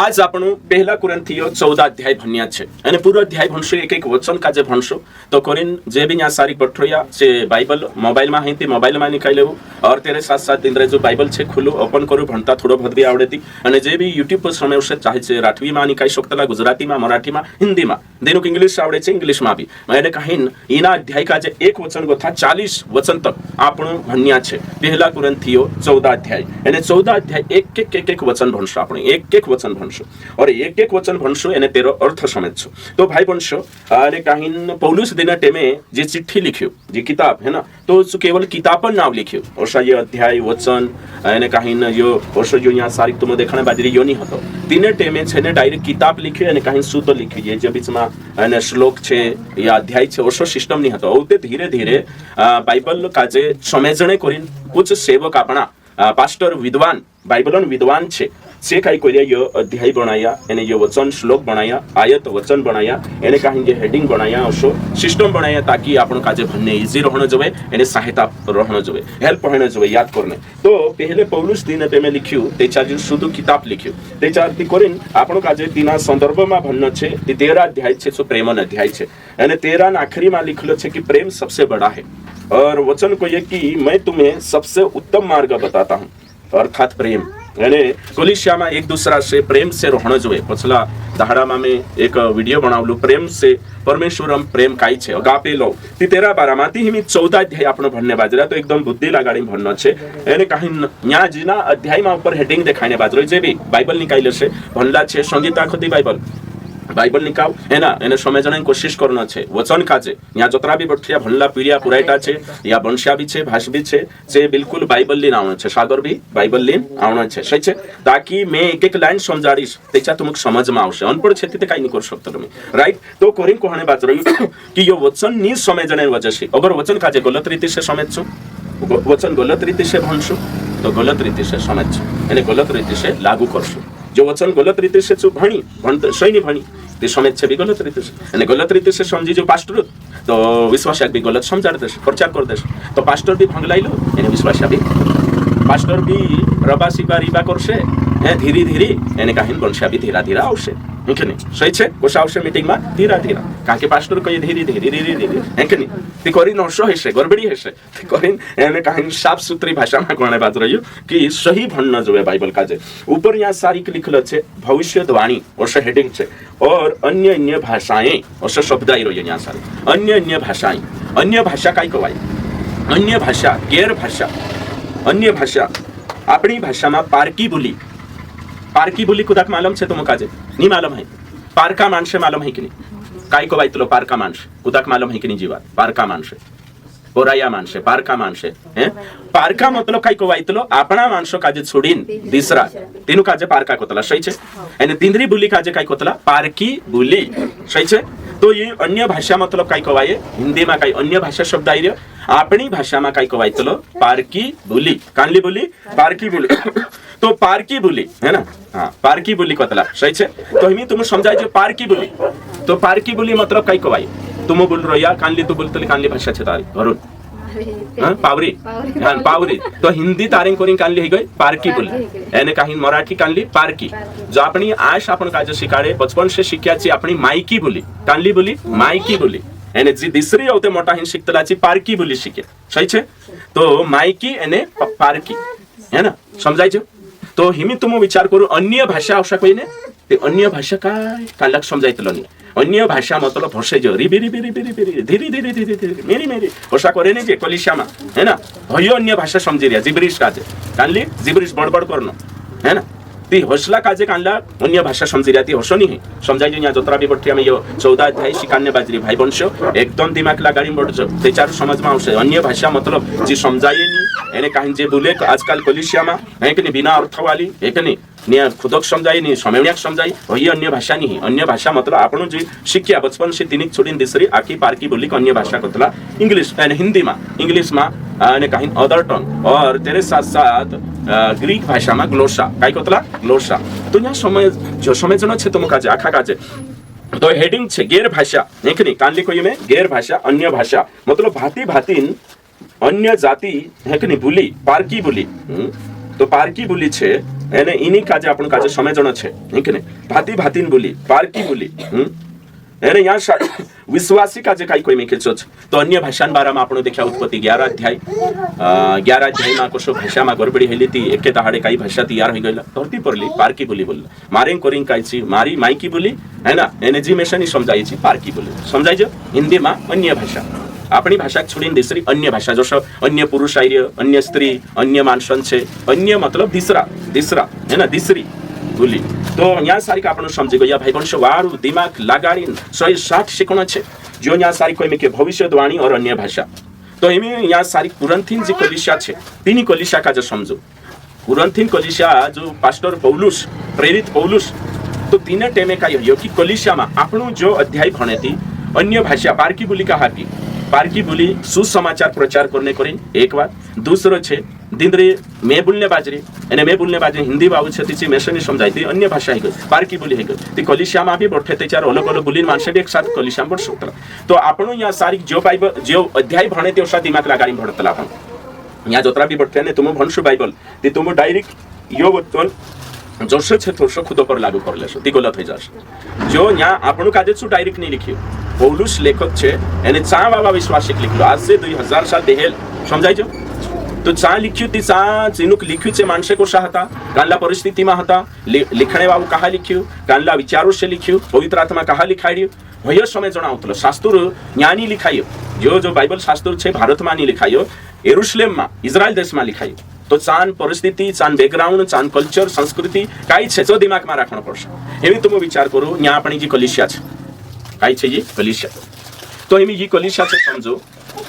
आज आपण પહેલા કોરિન્થીઓ 14 અધ્યાય ભણ્યા છે અને પૂરો અધ્યાય ભણશો એક એક વચન કાજે ભણશો તો કોરિન જે બી ન્યા સારી પઠોયા છે બાઇબલ મોબાઈલ માં હૈતી મોબાઈલ માં નિકાઈ લેવું और तेरे साथ साथ इंद्र जो बाइबल છે ખુલ્લું ઓપન કરું ભણતા થોડો ભદ બી આવડેતી અને જે બી YouTube પર સમય આવશે ચાહે છે રાઠવી માં નિકાઈ શકતલા ગુજરાતી માં મરાઠી માં હિન્દી માં દેનું ઇંગ્લિશ આવડે છે ઇંગ્લિશ માં બી મેને કહીન ઈના અધ્યાય કાજે એક વચન ગોથા 40 વચન તક આપણું ભણ્યા છે પહેલા કોરિન્થીઓ 14 અધ્યાય અને 14 અધ્યાય એક વચન ભણશો આપણે એક વચન ભણશો और एक वचन भणशो एने तेरो अर्थ समझशो तो भाई भणशो अरे कहीं पौलुस दिन टेमे जे चिट्ठी लिख्यो जे किताब है ना तो केवल किताब पर नाम लिख्यो और ये अध्याय वचन एने कहीं यो और जो यहाँ सारी तुम देखने बाजरी यो नहीं हतो तीने टेमे छे ने डायरेक्ट किताब लिख्यो एने कहीं सूत्र लिख्यो ये जे बीच में एने श्लोक छे या अध्याय छे ओशो सिस्टम नहीं हतो औते धीरे धीरे बाइबल काजे समझणे करीन कुछ सेवक आपणा पास्टर विद्वान बाइबलन विद्वान छे से कई कोरिया यो अध्याय बनाया एने यो वचन श्लोक बनाया आयत वचन बनाया एने कहीं जे हेडिंग बनाया ओशो सिस्टम बनाया ताकि आपण काजे भन्ने इजी रहणो जोवे एने सहायता रहणो जोवे हेल्प रहणो जोवे याद करने तो पहले पौलुस दिन पे में लिख्यू तेचा जो शुद्ध किताब लिख्यू तेचा ती कोरिन आपण काजे तीना संदर्भ में भन्नो छे ती 13 अध्याय छे सो प्रेमन अध्याय छे एने 13 ना आखिरी में लिखलो छे कि प्रेम सबसे बड़ा है और वचन को ये कि मैं तुम्हें सबसे उत्तम मार्ग बताता हूं अर्थात प्रेम यानी कोलिशिया में एक दूसरा से प्रेम से रहना जो है पछला दहाड़ा में मैं एक वीडियो बनावलू प्रेम से परमेश्वरम प्रेम काई छे अगापे लो ती 13-12 माती हिमी 14 अध्याय आपण भणने बाजरा तो एकदम बुद्धि लगाडी भणनो छे एने काही न्या जीना अध्याय में ऊपर हेडिंग देखाने बाजरो जे भी बाइबल निकाइले छे भणला छे संगीता खती बाइबल निकाव है ना एने समझने कोशिश करना छे वचन काजे यहाँ जोतरा भी बठिया भणला पीड़िया पुराइटा छे या बंशिया भी छे भाष भी छे जे बिल्कुल बाइबल लीन आवनो छे सागर भी बाइबल लीन आवनो छे सही छे ताकि मैं एक लाइन समजाडीश तेचा तुमक समझ में आवशे अनपढ़ छे ते काई नहीं कर शकतो तुमी राइट तो कोरिन कोहणे बात रही कि यो वचन नी समझने वजह से अगर वचन काजे गलत रीति से समझछो वचन गलत रीति से भणशो तो गलत रीति से समझछो एने गलत रीति से लागू करशो जो वचन गलत रीति से भणी भणत सही नहीं भणी ते समझ छे भी गलत रीति से एने गलत रीति से समझी जो पास्टर तो विश्वासिया भी गलत समझाड़ देश प्रचार कर देश तो पास्टर भी भंगलाइलो एने विश्वासिया भी पास्टर भी रबा सिबा रिबा करशे ए धीरे धीरे एने काहीन बंशिया भी धीरा धीरा आवशे हेकने सही छे कोश आवशे मीटिंग में धीरा धीरा काके पास्टर कही धीरे धीरे धीरे धीरे हेकने ती करीन नशो हेसे गड़बड़ी हेसे ती करीन एने काहीन साफ सुथरी भाषा में कोणे बात रह्यो कि सही भणना जोवे बाइबल काजे ऊपर यहाँ सारी लिखलो छे भविष्यवाणी और हेडिंग छे और अन्य अन्य भाषाएं और शब्द आई रह्यो यहाँ सारी अन्य भाषाएं अन्य भाषा काई कवाय अन्य भाषा गैर भाषा अन्य भाषा अपनी भाषा में पारकी बोली कुदाक मालूम छे तुम काजे नहीं मालूम है पारका मानसे मालूम है कि नहीं काय को वाइतलो पारका मानसे कुदाक मालूम है कि नहीं जीवा पारका मानसे पोराया मानसे पारका मानसे हैं पारका मतलब काय को वाइतलो आपणा मानसो काजे छोडीन दिसरा तेनु काजे पारका कोतला सही छे एने तिंद्री बोली काजे काय कोतला पारकी बोली सही छे तो ये अन्य भाषा मतलब काय कवाये हिंदी में काय अन्य भाषा शब्द आई अपनी भाषा में काय कवायतलो पारकी बोली कानली बोली पारकी बोली तो पारकी बोली है ना हाँ पारकी बोली कतला सही छे तो हमी तुम समझाई जो पारकी बोली तो पारकी बोली मतलब काय कवाय तुम बोल रहो या कानली तू बोलतली कानली भाषा छे तारी वरुण हाँ पावरी हाँ पावरी तो हिंदी तारिंग कोरिंग कानली ही गई पारकी बोली एने काही मराठी कानली पारकी जो अपनी आश आपण काजे शिकाडे बचपन से शिक्या ची अपनी मायकी बोली कानली बोली मायकी बोली एने जी दिसरी होते मोटा हिन शिकतलाची पारकी बोली शिके सही छे तो मायकी एने पारकी है ना समजाय छे तो हिमी तुम विचार करू अन्य भाषा आवश्य कोईने ते अन्य भाषा काय कालक समजायतलो नहीं अन्य भाषा मतलब भसे जो रिबी रिबी रिबी रिबी धीरे धीरे धीरे धीरे मेरी मेरी भाषा करे नहीं जे कलिशामा है ना भयो अन्य भाषा समझी रिया जिब्रिश काजे कानली जिब्रिश बड़बड़ करनो है ना ती हौसला काजे कानला अन्य भाषा समझी रिया ती हसो नहीं समझाई जो यहाँ जोतरा भी बठिया में यो 14 अध्याय शिकान्य बाजरी भाई बंशो एकदम दिमाग लगाड़ी बढ़जो ते चार समझ में आवशे अन्य भाषा मतलब जी समझाए नहीं एने काहीन जे बोले आजकल कलिशिया में है कि नहीं बिना अर्थ वाली है कि नहीं ने खुदक समझाई नहीं समयण्याक समझाई वही अन्य भाषा नहीं अन्य भाषा मतलब आपण जी शिक्या बचपन से तिनिक छोड़ीन दिसरी आखी पारकी बोली अन्य भाषा कतला इंग्लिश हिंदी में इंग्लिश में ने कहीं अदर टंग और तेरे साथ साथ ग्रीक भाषा में ग्लोसा काय कतला ग्लोसा तो यहाँ समय जो समझनो छे तुम काजे आखा काजे तो हेडिंग छे गैर भाषा एक नहीं कानली कोई में गैर भाषा अन्य भाषा मतलब भांति भांतिन अन्य जाति है कि नहीं बोली पारकी बोली तो पारकी बोली छे એને એની કાજે આપણું કાજે સમજણ છે કે ને ભાતી ભાતીન બોલી પારકી બોલી એને यहाँ विश्वासी का काई कोई में किचो तो अन्य भाषा बारे में आपने देखा उत्पत्ति 11 अध्याय में कोशो भाषा में गड़बड़ी हेली थी एक के दहाड़े काई भाषा तैयार हो गईला धरती परली पारकी बोली बोल मारे कोरिंग काई छी मारी माइकी बोली है ना एने जी मेशन ही समझाई छी पारकी बोली समझाई जो हिंदी में अन्य भाषा अपनी भाषा छोड़ी दूसरी अन्य भाषा जो अन्य पुरुष आर्य अन्य स्त्री अन्य मानसन छे अन्य मतलब तीसरा है ना तीसरी बोली तो यहाँ सारी का आपने समझी गया भाई बंशो वारू दिमाग लगाड़ी 160 शिकणो छे जो यहाँ सारी कोई में के भविष्यवाणी और अन्य भाषा तो इमे यहाँ सारी कुरंथीन जी कलिसिया छे तीनी कलिसिया का जो समझो कुरंथीन कलिसिया जो पास्टर पौलुस प्रेरित पौलुस तो तीने टेमे का यो कि कलिसिया में आपणो जो अध्याय भणे थी अन्य भाषा पारकी बोली का हाकी पारकी बोली सुसमाचार प्रचार करने करी एक बात दूसरो छे दिंद्रे मैं बोलने बाजरी एने मैं बोलने बाजरी हिंदी बाबू छे तिची मेशनी समझाई थी अन्य भाषा है पारकी बोली है ती कलिसिया में भी बैठे थे चार अलग अलग बोली मानसे भी एक साथ कलिसिया में बैठ सकता तो आपनो यहाँ सारी जो बाइबल जो अध्याय भणे ते ओसा दिमाग लगाड़ी भणतला आपण यहाँ जोतरा भी बैठे ने तुम भणसु बाइबल ती तुम डायरेक्ट यो बतन जोशे छे तोशो खुद पर लागू कर लेशो ती गलत हो जाशे जो यहाँ आपनो काजे छु डायरेक्ट नहीं लिखियो पौलुस लेखक छे एने चा बाबा विश्वासिक लिखलो आज से 2000 साल देहेल समझाई जो तो चा लिख्યું ती चा જેનું लिख्યું છે માણસે કોશા હતા કાનલા પરિસ્થિતિમાં હતા लिखणे बाबू कहा लिख्યું કાનલા વિચારો से लिख्યું पवित्र आत्मा कहा लिखाड्યું વયો સમય જણાવતલો શાસ્ત્ર જ્ઞાની लिखायो जो बाइबल शास्त्र छे भारत में नहीं लिखायो यरूशलेम में इजराइल देश में लिखायो तो चान परिस्थिति चान बैकग्राउंड चान कल्चर संस्कृति काई छे जो दिमाग में राखणो पड़शे एवी तुम विचार करो यहाँ अपनी जी कलिसिया छे काई छे जी कलिसिया तो एमी जी कलिसिया छे समझो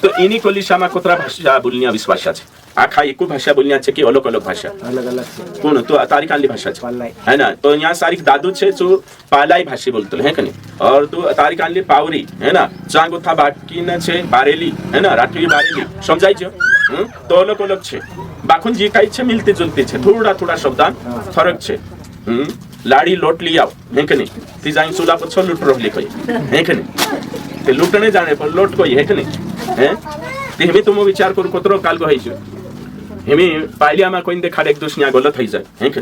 तो इनी कलिसिया में कोतरा भाषा बोलनिया विश्वासा छे आखा एक भाषा बोलनिया छे कि अलग अलग भाषा अलग कोण तो तारिकाली भाषा छे है ना तो यहाँ सारी दादू छे जो पालाई भाषी बोलतो है कनी और तो तारिकाली पावरी है ना चांगो था बाकी न छे बारेली है ना राठवी बारेली समझाई जो तो अलग अलग छे बाखुन जी काई छे मिलती जुलती छे थोड़ा शब्दान फरक छे लाड़ी लोट ली आओ है कनी ती जाई चूल्हा पर छो लूट रहली कोई है कनी ते लूटने जाने पर लोट कोई है कनी हैं ते हमें तुम विचार करू कोतरो काल गो है हमें पालिया में कोई देखा एक दूसरी गलत हो जाए है कि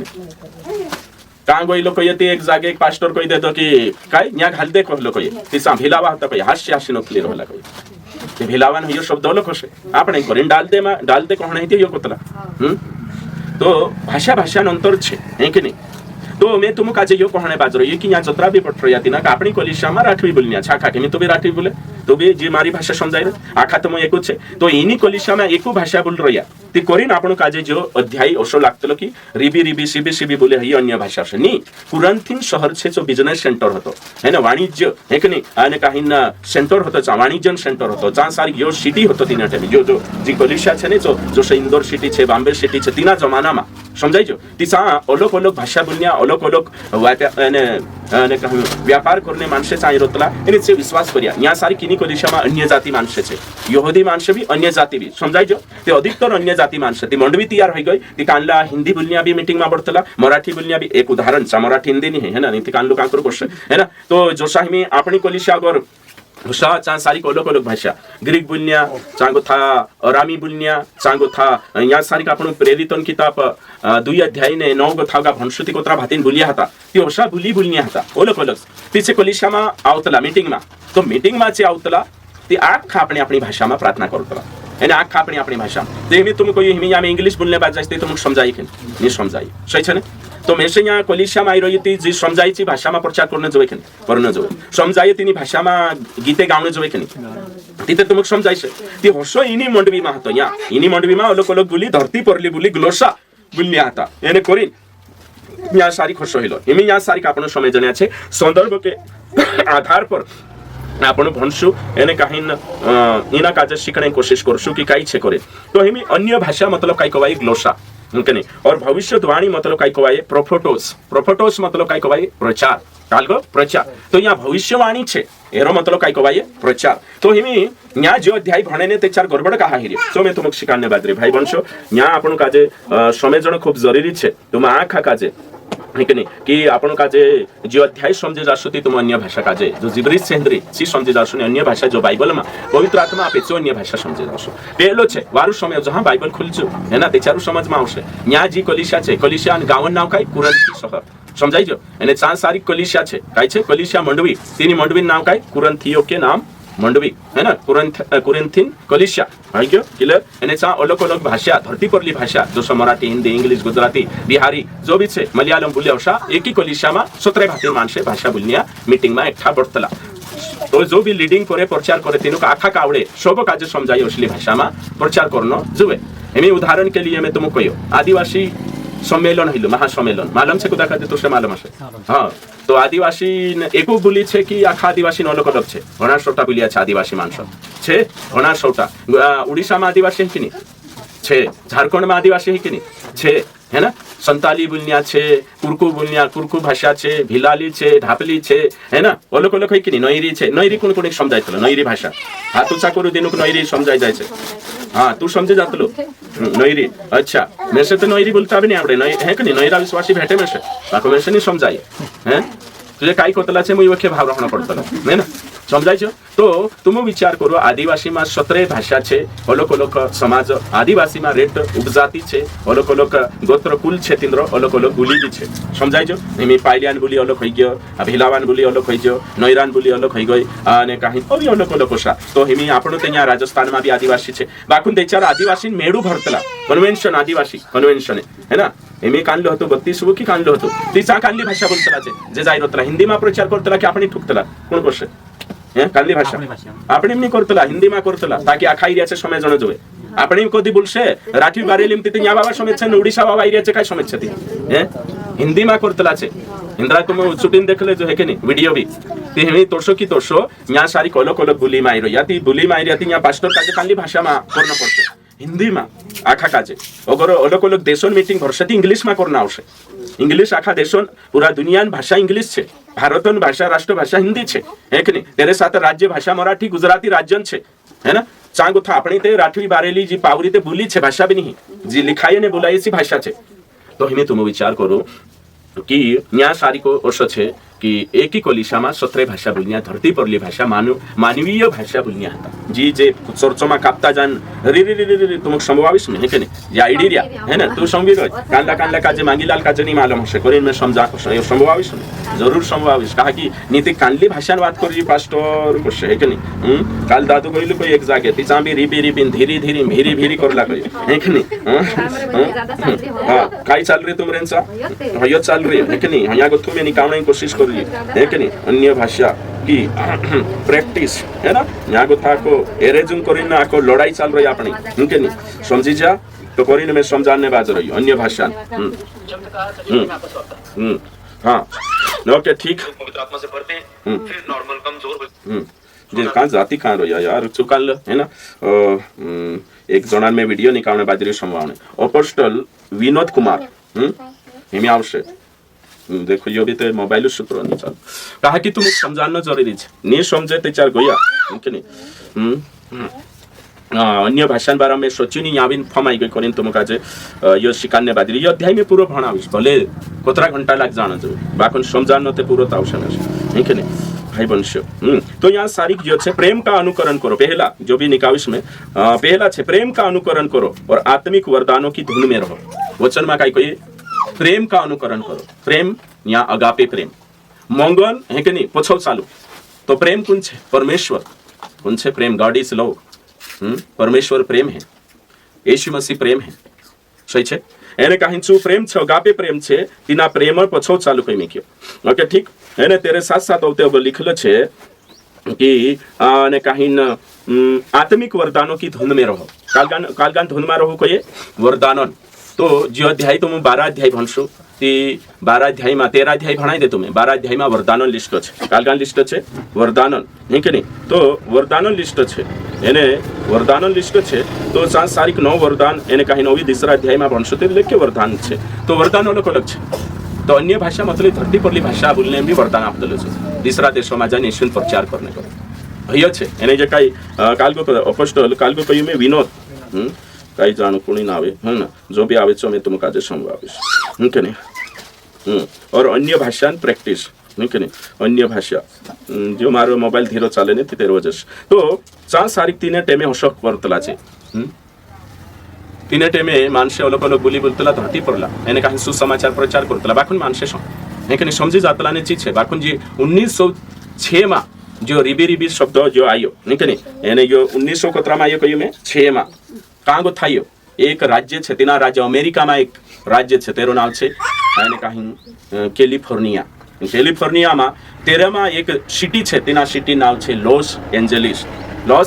कहाँ गई लोग कहते एक जागे एक पास्टर कही दे तो कि काय यहाँ घाल दे कहलो कही तिसा भिलावा होता कही हास्य हास्य नकली रहला कही ते भिलावा न यो शब्द लोक होसे आपणे करीन डाल दे कोण है यो कोतला तो भाषा अंतर छे है कि नहीं तो मैं तुम काजे यो कहणे बाजरो ये कि यहाँ जतरा भी पठ रही ना अपनी कलिसिया में राठवी बोलनिया छाखा के मैं तो भी राठवी बोले तो भी जी मारी भाषा समझाई आखा तो एक छे तो इनी कलिसिया में एक भाषा बोल रही ती करीन आपण काजे जो अध्याय असो लागतलो की रिबी सीबी बोले ही अन्य भाषा से नी कुरंथीन शहर छे जो बिजनेस सेंटर होतो है ना वाणिज्य है कि नहीं आने काही ना सेंटर होतो चा वाणिज्य सेंटर होतो चा सारी यो सिटी होतो तीना टाइम जो जी कलिसिया छे ने जो इंदोर सिटी छे बॉम्बे सिटी छे तीना जमाना में समझाई जो तिसा अलग अलग भाषा बोलनिया अलग अलग व्यापार करने मानसे चाहि रोतला एने से विश्वास करिया यहाँ सारी किनी कलिसिया में अन्य जाति मानसे छे यहूदी मानसे भी अन्य जाति भी समझाई जो ते अधिकतर अन्य जाति मानसे ती मंडवी तैयार हो गई ती कानला हिंदी बोलनिया भी मीटिंग में बढ़तला मराठी बोलनिया भी एक उदाहरण चा मराठी हिंदी नहीं है ना नहीं ती कानलो कांकर कोश है ना तो जो साही में अपनी कलिसिया अगर भाषा चा सारी अलग अलग भाषा ग्रीक बोलनिया चांगो था अरामी बोलनिया चांगो था यहाँ सारी का आपण प्रेरितन किताब 2 अध्याय ने 9 गो थागा भणसुती कोतरा भातीन बोलिया हता ती भाषा बोलनिया हता अलग अलग तिचे कलिसिया में आवतला मीटिंग में तो मीटिंग में जे आवतला ती आखा अपनी अपनी भाषा में प्रार्थना करतला एने आखा अपनी अपनी भाषा ते तुम कोई हिमी या में इंग्लिश बोलने बात जाते तुम समझाई कि नहीं समझाई सही छे तो मैं से यहाँ कलिसिया में आई रही थी जी समझाई थी भाषा में प्रचार करने जो करने जो समझाई तीनी भाषा में गीते गाने जो तिथे तुम समझाई से ती हसो इनी मंडवी में हतो यहाँ इनी मंडवी में अलग अलग बोली धरती परली बोली ग्लोसा बोलिया हता एने करी यहाँ सारी खुश हिलो हिमी यहाँ सारी का आपण समय जने छे संदर्भ के आधार पर आपण भणसु एने काहीन इना काजे शिकणे कोशिश करसु कि काई छे करे तो हिमी अन्य भाषा मतलब काई कवाई ग्लोसा उनके और भविष्यवाणी मतलब काई कवाई प्रोफेटोस मतलब काई कवाई प्रचार कालगो प्रचार तो यहाँ भविष्यवाणी छे एरो मतलब काई कवाई प्रचार तो हिमी यहाँ जो अध्याय भणे ने ते चार गड़बड़ कहा हिरे सो मैं तुमक शिकाने बादरे भाई बंशो यहाँ आपण काजे समझण खूब जरूरी छे तुम आखा काजे नहीं कि आपण काजे जो अध्याय समझे जासुती तुम अन्य भाषा काजे जो जिब्रिश सेंद्री सी समझे जासुनी अन्य भाषा जो बाइबल में पवित्र आत्मा अपेक्षा अन्य भाषा समझे जासु पहलो छे वारु समय जहां बाइबल खुलछु है ना तेचारु समझ में आवशे न्या जी कलिसिया छे कलिसिया गावन नाव काय कुरंथी शहर समझाइजो एने 4 सारी कलिसिया छे काय छे कलिसिया मंडवी तीनी मंडवी नाव काय कुरंथियो के नाम मंडवी है ना कुरिन्थिन कलिसिया आइयो क्लियर एने चा अलग अलग भाषा धरती परली भाषा जो मराठी हिंदी इंग्लिश गुजराती बिहारी जो भी छे मलयालम बोलिया एक ही कलिसिया में 17 भारतीय मानसे भाषा बोलनिया मीटिंग में एकठा बढतला तो जो भी लीडिंग करे प्रचार करे तीनों का आखा कावड़े सब काज समझाई असली भाषा में प्रचार करनो जुए एमी उदाहरण के लिए मैं तुमको कहियो आदिवासी सम्मेलन हिलो महासम्मेलन मालूम छे कुदा खाते तो से मालूम हशे हाँ तो आदिवासी एको बोली छे कि आखा आदिवासी नो अलग अलग छे घणा सोटा बोलिया छे आदिवासी मानस छे घणा सोटा उड़ीसा में आदिवासी है कि नहीं छे झारखंड में आदिवासी है कि नहीं छे है ना संताली बोलनिया छे कुरकू भाषा छे भिलाली छे ढापली छे है ना अलग अलग है कि नहीं नईरी छे नईरी कोण कोण समजायतलो नईरी भाषा हाथ उचा करू दिनुक नईरी समजाय जाय छे हाँ तू समझे जातलो नईरी अच्छा मैं से तो नईरी बोलता भी नहीं आवडे नई है कि नहीं नईरा विश्वासी भेटे में से बाको में से नहीं समजाई हैं तुझे काय कोतला छे मुई वखे भाव रखना पड़तलो है ना समझाय छो तो तुम विचार करो आदिवासी में 17 भाषा छे अलग अलग समाज आदिवासी में रेट उपजाति छे अलग अलग गोत्र कुल छे तिंद्र अलग अलग बोली भी छे समझाय छो एमी पाइलियान बोली अलग होई गयो भिलावान बोली अलग होई गयो नईरान बोली अलग होई गई अने काही और अलग अलग भाषा तो हेमी आपण ते यहाँ राजस्थान में भी आदिवासी छे बाकुन तेचार आदिवासी मेडू भरतला कन्वेंशन आदिवासी कन्वेंशन है ना एमी कानलो हतो 32 की कानलो हतो तीचा कानली भाषा बोलतला छे जे जाय रतला हिंदी में प्रचार करतला की आपण ठुकतला कोण करशे कानली भाषा आपण एमनी करतला हिंदी में करतला ताकि आखा एरियाचे समय जण जोवे आपण कधी बोलशे राठी बारेलीम तिथे या बाबा समेत छे ओडिशा बाबा एरियाचे काय समेत छे हे हिंदी में करतला छे इंद्रा तुम शूटिंग देखले जो है के नहीं वीडियो भी ते हेमी तोरसो की तोरसो या सारी कोलो कोलो बुली माइरो याती बुली माइरो याती या पास्टर काजे कानली भाषा में करना पड़ते हिंदी में आखा काजे अगर अलग अलग देशों मीटिंग भरसती इंग्लिश में करना आवश्यक इंग्लिश आखा देशों पूरा दुनियान भाषा इंग्लिश छे भारतन भाषा राष्ट्र भाषा हिंदी छे है कि नहीं तेरे साथ राज्य भाषा मराठी गुजराती राज्यन छे है ना चांगो था अपनी ते राठवी बारेली जी पावरी ते बोली छे भाषा भी नहीं जी लिखाई ने बोलाई सी भाषा छे तो हिमे तुम विचार करो कि न्या सारी को ओसो छे कि एक ही कोलिशा में 17 भाषा बोलनिया धरती परली भाषा मानवीय भाषा बोलनिया था जी जे चर्चों में कापता जान रे रे रे रे तुम समवाविश में है कि नहीं ये आइडिया है ना तू समझी रो कांदा काजे मांगीलाल काजे नहीं मालूम है कोरिन में समझा को समवाविश जरूर समवाविश कहा कि नीति कांडली भाषा बात कर जी पास्टर को है कि नहीं काल दादू कहलु कोई एक जागे तिचा भी रिपी धीरे धीरे भीरी भीरी करला कोई है कि नहीं हां काय चाल रे तुम रेंसा हयो चाल रे है कि नहीं हया गथु में निकालने की कोशिश है कि नहीं अन्य भाषा की प्रैक्टिस है ना यहाँ को था को एरेजुम करीन ना को लड़ाई चल रही अपनी उनके नहीं समझी जा तो करीन में समझाने बाज रही अन्य भाषा हाँ ओके ठीक पवित्र आत्मा से भरते हैं फिर नॉर्मल कमजोर जे कहाँ जाती कहाँ रही यार चुकाल है ना एक जनान में वीडियो निकालने बाजरी संभावने अपोस्टल विनोद कुमार हिमी आवश्यक देखो यो भी तो मोबाइल सूत्र नहीं चल कहा कि तुम समझाना जरूरी है नहीं समझे तो चार गोया कि नहीं अन्य भाषा बारे में सोची नहीं यहाँ भी फमाई गई करें तुम काजे यो शिकान्य बादरी यो अध्याय में पूरा भणाविश भले कोतरा घंटा लाग जाना जो बाकन समझाना तो पूरा तावशन है कि नहीं भाई वंश तो यहाँ सारी जो है प्रेम का अनुकरण करो पहला जो भी निकाविश में पहला है प्रेम का अनुकरण करो और आत्मिक वरदानों की धुन में रहो वचन में कई कोई प्रेम का अनुकरण करो प्रेम या अगापे प्रेम मंगल है कि नहीं पूछो चालू तो प्रेम कौन छे परमेश्वर कौन छे प्रेम गॉड इज लव परमेश्वर प्रेम है यीशु मसीह प्रेम है सही छे एने कहीं चू प्रेम छे अगापे प्रेम छे तिना प्रेम पछो चालू कई में क्यों ओके ठीक एने तेरे साथ साथ होते अब लिखल छे कि ने कहीं आत्मिक वरदानों की धुन में रहो कालगान धुन में रहो कोई वरदानन तो जो अध्याय तुम 12 अध्याय भणशो ती 12 अध्याय में 13 अध्याय भणाई दे तुम्हें 12 अध्याय में वरदानन लिस्ट छे कालगान लिस्ट छे वरदानन है कि नहीं तो वरदानन लिस्ट छे एने वरदानन लिस्ट छे तो 4 सारिक 9 वरदान एने कहीं 9 तीसरा अध्याय में भणशो ते लेके वरदान छे तो वरदान अलग अलग छे तो अन्य भाषा मतलब धरती परली भाषा बोलने में भी वरदान आपदल छे तीसरा देशों में जाने ईश्वर प्रचार करने को भैया छे एने जे काई कालगो अपोस्टल कालगो कई में विनोद काही जाणू कोणी नावे है ना जो भी आवे छो मैं तुम काजे समवाविश के नहीं और अन्य भाषा प्रैक्टिस नहीं अन्य भाषा जो मारो मोबाइल धीरो चाले ने तेरे वजह से तो 4 सारिक 3 टेमे होशक परतला छे 3 टेमे मानसे अलग अलग बोली बोलतला धरती पड़ला एने काही सुसमाचार प्रचार करतला बाकुन मानसे नहीं समझी जातला ने चीज है बाकुन जी 1906 में जो रिबी रिबी शब्द जो आयो नहीं एने जो 1917 में आयो कयो में 6 में कांगो थायो एक राज्य छे तेना राज्य अमेरिका में एक राज्य छे तेरो नाम छे एने काही कैलिफोर्निया में 13 में एक सिटी छे तेना सिटी नाम छे लॉस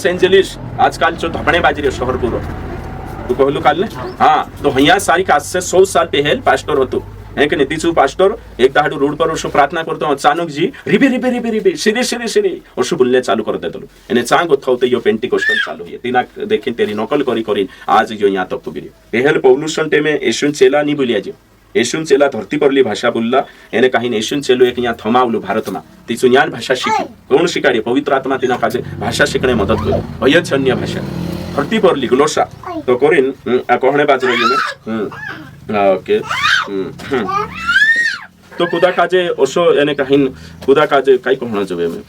एंजेलिस आजकल जो धपणे बाजी शहर पूरो तू कहलू काल ने हाँ तो हया सारी आज से 100 साल पहले पास्टर होतो है कि नीतीशु पास्टर एक दाड़ू रोड पर उसको प्रार्थना करतो अचानक जी रिबे रिबे रिबे रिबे सिरे उसको बोलने चालू कर देतलो एने चांग उठावते यो पेंटिकोस्टल चालू है तीना देखिन तेरी नकल करी आज जो यहाँ तक बिरी पहल पौलुसन टेमे येशून चेला नी बोलिया जे येशून चेला धरती परली भाषा बोलला एने काही येशून चेलो एक यहाँ थमावलो भारत में तीसु ज्ञान भाषा शिकी कोण शिकाडी पवित्र आत्मा तीना काजे भाषा शिकणे मदत करे अयच अन्य भाषा धरती परली ग्लोसा तो कोरिन कहणे बाजरो ने ओके तो कुदा काजे ओसो एने कहिन कुदा काजे काई कहणो जबे में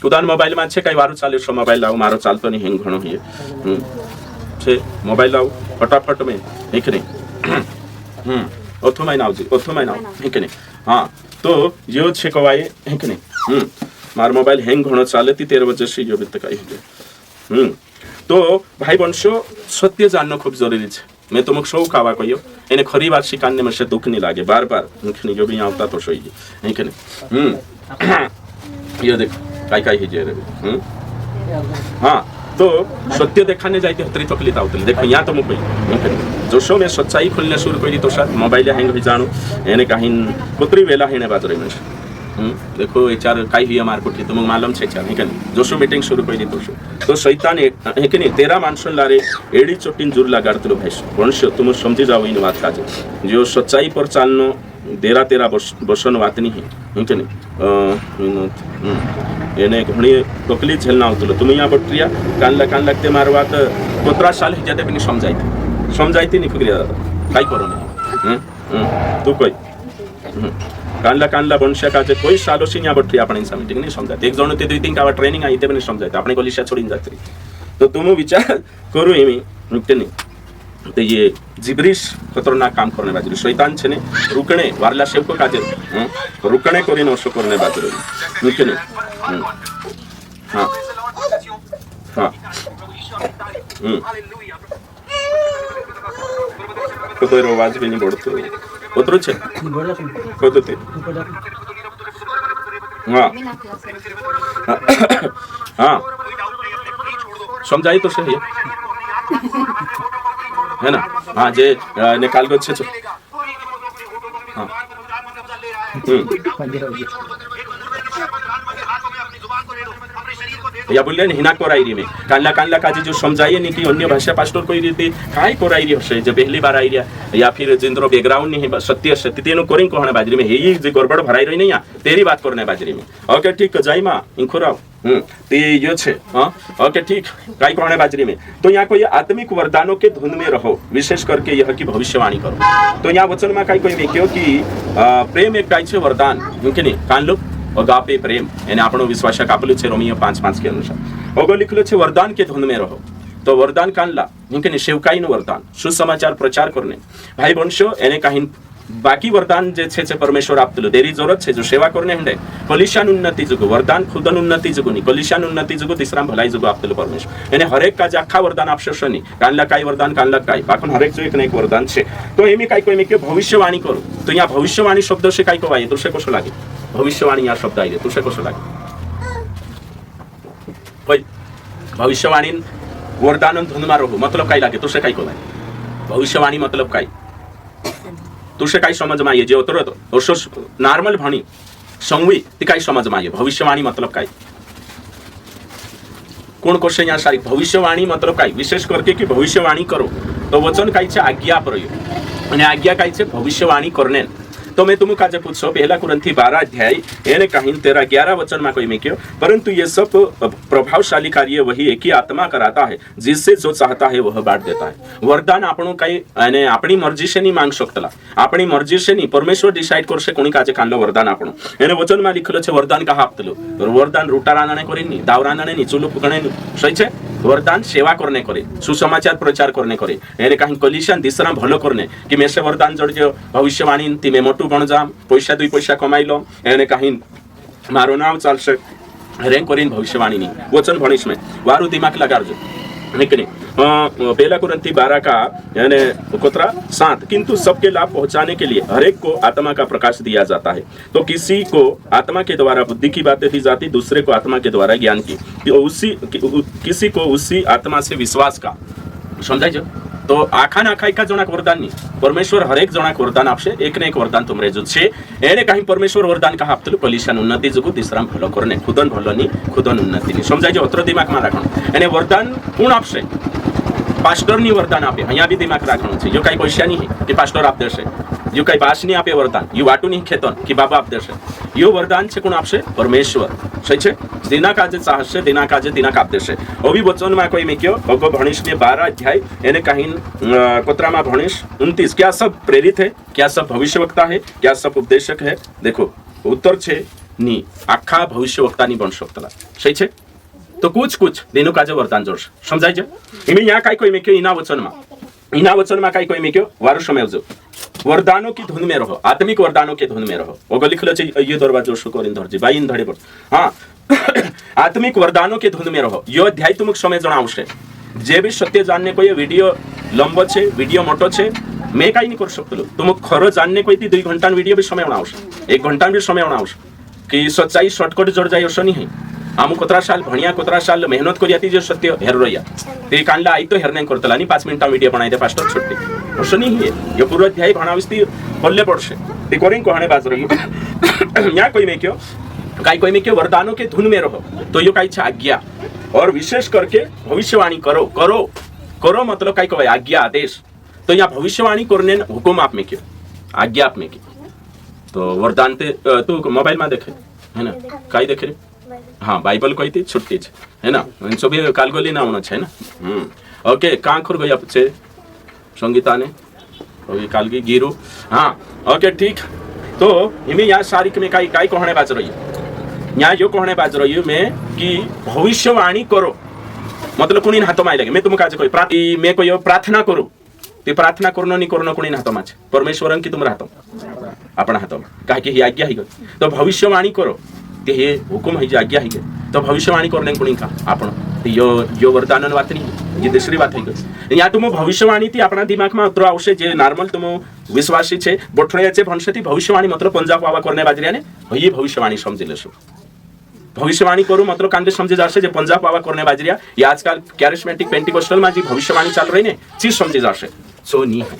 कुदान मोबाइल में छे काई वारु चाले सो मोबाइल लाओ मारो चालतो नहीं हेंग घणो हिए छे मोबाइल लाओ फटाफट में हेकने ओथो नाउ हेकने हां तो यो छे कवाए हेकने मार मोबाइल हेंग घणो चाले ती 13 वजह से यो बित काई हे तो भाई वंशो सत्य जानना खूब जरूरी है मैं तुमको शो खावा कहियो एने खरी बात शिकाने में से दुख नहीं लागे बार बार मुखनी जो भी यहाँ होता तो सोई है कि नहीं ये देख काय काय हिजे रे हाँ तो सत्य देखाने जाते हतरी तकलीफ आवतली देखो यहाँ तो मुझे जोशो में सच्चाई खुलने शुरू करी तो शायद मोबाइल हैंग हो जानो एने कहीं कुतरी वेला हेने बाजरे में देखो एचार काय हिया मार कुठी तुमक मालूम छे चार हेकन जोशो मीटिंग शुरू करी तो शैतान हेकनी 13 मानसन लारे एडी चोटिन जुर लगाडतलो भाई वंश तुम समझी जाओ इन बात काजे जो सच्चाई पर चालनो देरा तेरा बसन बात नहीं हेकनी एने घणी तकलीफ झेलना होतलो तुम यहाँ बटरिया कान लगते मारवात 15 साल हिजाते बिनी समजायती नहीं फुगरिया काय करो नहीं तू कोई कानला वंशा काजे कोई सालो से यहाँ बटरिया अपने मीटिंग नहीं समझाते एक जण ते 2-3 का ट्रेनिंग आई ते बने समझाते अपने कोलिशा छोड़ीन जाते तो तुम विचार करो एमी रुकते नहीं तो ये जिब्रिश खतरनाक काम करने बाजरी शैतान छे ने रुकणे वारला सेवको काजे रुकणे करी नशो करने बाजरी रुकते नहीं हाँ हाँ तो तो आवाज भी नहीं बढ़तो उतरो छे कतो ते हाँ हाँ समझाई तो सही है ना हाँ जे निकाल गो छे हाँ या बोलिए हिना कोराइरी में कानला काजी जो समझाइए नहीं कि अन्य भाषा पास्टर कोई रीति काय कोराइरी हसे जो पहली बार आइरिया या फिर जिंद्रो बैकग्राउंड नहीं सत्य सत्य तेनो कोरिंग कहने बाजरी में हे जे गड़बड़ भराई रही नहीं तेरी बात करने बाजरी में ओके ठीक जाई मां इंखोराव ते यो छे हां ओके ठीक काय कहने बाजरी में तो यहाँ कोई आत्मिक वरदानों के धुन में रहो विशेष करके यह की भविष्यवाणी करो तो यहाँ वचन में काय कोई में क्योंकि प्रेम एक काय छे वरदान क्योंकि नहीं कान लो अगापे प्रेम यानी आपनो विश्वास कापलु छे रोमियो 5:5 के अनुसार ओगो लिखलो छे वरदान के धुन में रहो तो वरदान कानला क्योंकि सेवकाई नो वरदान सुसमाचार प्रचार करने भाई वंशो एने काही बाकी वरदान जे छे परमेश्वर आपतलो देरी जरूरत छे जो सेवा करने हंडे कलिशान उन्नति जुगो वरदान खुदन उन्नति जुगो नी कलिशान उन्नति जुगो तीसरा भलाई जुगो आपतलो परमेश्वर यानी हर एक का आखा वरदान आपशो नी कानला काय वरदान कानला काय बाकन हर एक जो एक न एक वरदान छे तो एमी काय कोई में के भविष्यवाणी करो तो यहाँ भविष्यवाणी शब्द से काय को आए तुसे कसो लागे भविष्यवाणी या शब्द आई तुसे कसो लागे भाई भविष्यवाणी वरदान धुन मारो मतलब काय लागे तुसे काय को लागे भविष्यवाणी मतलब काय तुसे काय समझ में आए जे उतरो तो ओसो नॉर्मल भणी संवी ती काय समझ में आए भविष्यवाणी मतलब काय कोण क्वेश्चन यहाँ सारी भविष्यवाणी मतलब काय विशेष करके कि भविष्यवाणी करो तो वचन काय छे आज्ञा प्रयोग आणि आज्ञा काय छे भविष्यवाणी करणे तो मैं तुम काजे पूछो पहला कुरंथी 12 अध्याय એને कहीं 13-11 वचन में कोई में क्यों, परंतु ये सब प्रभावशाली कार्य वही एक ही आत्मा कराता है, जिससे जो चाहता है वह बांट देता है। वरदान આપણું કઈ અને આપણી મરજી છે નહીં માંગ શકતલા, આપણી મરજી છે નહીં, પરમેશ્વર ડિસાઇડ કરશે કોની કાજે કાનલો વરદાન આપણું। એને વચનમાં લખેલો છે વરદાન કાહ આપતલો, વરદાન રૂટારાનાને કરી નહીં, દાવરાનાને નહીં, ચૂલુપ ગણે નહીં, સહી છે। वरदान सेवा करने करे, सुसमाचार प्रचार करने करे, એને कहीं कलिशन दिसरा भलो करने कि मैं से वरदान जोड़जो भविष्यवाणी ती मैं मोटू बन जाम, पैसा 2 पैसा कमाई लो, એને कहीं मारो नाम चालशे रेंक करीने भविष्यवाणी नहीं वचन भणीश में वारू दिमाग लगाजो नहीं। पहला कुरंथी 12 का यानी कोतरा 7, किंतु सबके लाभ पहुंचाने के लिए हर एक को आत्मा का प्रकाश दिया जाता है। तो किसी को आत्मा के द्वारा बुद्धि की बातें दी जाती, दूसरे को आत्मा के द्वारा ज्ञान की, किसी को उसी आत्मा से विश्वास का। समझाई जो तो आखा ना आखा एका जणाक वरदान नहीं, परमेश्वर हर एक जणाक वरदान आपसे, एक ने एक वरदान तुमरे जो छे। એને कहीं परमेश्वर वरदान का आपतलू कलिशन उन्नति जगू तीसरा भलो करने खुदन भलो नहीं, खुदन उन्नति नहीं। समझाई जो अत्र दिमाग में राखण એને वरदान कोण आपसे, पास्टर ની वरदान આપે, અહીંયા બી દિમાગ રાખવાનું છે। જો કઈ પૈસા નહીં કે પાસ્ટર આપ દેશે, જો કઈ બાસ નહીં આપે વરદાન, યુ વાટુ નહીં ખેતન કે બાબા આપ દેશે, यो वरदान છે કોણ આપશે, પરમેશ્વર, સહી છે। દિના કાજે ચાહશે, દિના કાજે દિના કાપ દેશે। અભી વચનમાં કોઈ મેં કયો અગો ભણીશ ને 12 અધ્યાય એને કहीं કોતરામાં ભણીશ 29, क्या सब प्रेरित है, क्या सब भविष्यवक्ता है, क्या सब उपदेशक है। देखो उत्तर છે ની, આખા ભવિષ્યવક્તા ની બન શકતલા, સહી છે। तो कुछ दिनों काजे वरदान जोड़श। समझाई जो इमे यहाँ काई कोई में क्यों इना वचन में काई कोई में क्यों वारु समझो वरदानों की धुन में रहो, आत्मिक वरदानों के धुन में रहो। ओगो लिखलो छे ये दरवाजो शु करिन धरजी बाईन धड़े पर, हाँ आत्मिक वरदानों के धुन में रहो। यो अध्याय तुमक समय जणावशे। जे भी सत्य जानने को ये वीडियो लंबो छे, वीडियो मोटो छे, मैं काई नहीं कर सकतलो। तुम खरो जानने कोई 2 घंटा वीडियो भी समय बनावशे, 1 घंटा भी समय बनावशे कि सच्चाई शॉर्टकट जोड़ जाय असो नहीं। आमु कोतरा साल भणिया, कोतरा साल मेहनत करी आती जो सत्य हेर रहिया ते कांडला आई तो हेर नहीं करतला नहीं 5 मिनिटा वीडियो बनाई दे पास्टर छुट्टी असो नहीं है। ये पूरा अध्याय भणाविस्ती पल्ले पड़शे ते कोरिन कोहणे बाज रही या कोई में क्यों काई कोई में क्यों वरदानों के धुन में रहो। तो यो काई छे आज्ञा, और विशेष करके भविष्यवाणी करो। करो करो मतलब काई कहवाय आज्ञा आदेश। तो यहाँ भविष्यवाणी करने हुकुम आप में क्यों, आज्ञा आप में क्यों। तो वरदान ते तू मोबाइल में देखे है ना, काई देखे, हाँ बाइबल कोई थी छुट्टी है ना, सब कालगोली ना होना चाहिए ना। ओके कहाँ खुर गई छे संगीता ने अभी कालगी गिरू, हाँ ओके ठीक। तो इमे यहाँ सारिक में काई काई कहने बाज रही है, यहाँ यो कहने बाज रही हूँ मैं कि भविष्यवाणी करो मतलब कुणी हाथों में लगे। मैं तुम काज कोई मैं कोई प्रार्थना करूँ ते प्रार्थना करनो नहीं करनो कुणी हाथों में, परमेश्वर की तुम हाथों अपना हाथों में कहा कि आज्ञा ही गई। तो भविष्यवाणी करो ते हे हुकुम है आज्ञा है। तो भविष्यवाणी करने कोणी का आपण यो वरदान बात नहीं, ये दूसरी बात है। यहाँ तुम भविष्यवाणी थी अपना दिमाग में उतरो आवशे जे नॉर्मल तुम विश्वासी छे बोठड़िया छे भणशे थी भविष्यवाणी मतलब पंजाब वावा करने बाजरिया ने ये भविष्यवाणी समझी लेशो। भविष्यवाणी करूँ मतलब कांदे समझी जाशे जे पंजाब वावा करने बाजरिया ये आजकल कैरिस्मेटिक पेंटिकोस्टल में जी भविष्यवाणी चाल रही ने चीज समझी जाशे सो नहीं है।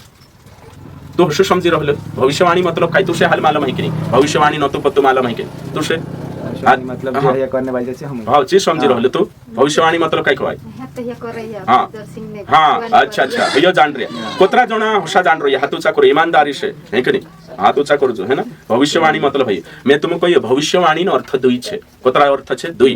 तो हशो समझी रहलो भविष्यवाणी मतलब काई तुसे हाल मालूम है कि नहीं, भविष्यवाणी न तो पत्तो मालूम है कि तुसे मतलब ये करने वाले से हम हां चीज समझी रहलो। तो भविष्यवाणी मतलब काई कहवाय, हां हां अच्छा अच्छा यो जान रे कोतरा जना होशा जान रो हाथ ऊंचा करो ईमानदारी से है कि नहीं, हाथ ऊंचा करो जो है ना। भविष्यवाणी मतलब है मैं तुमको ये भविष्यवाणी नो अर्थ दुई छे, कोतरा अर्थ छे दुई।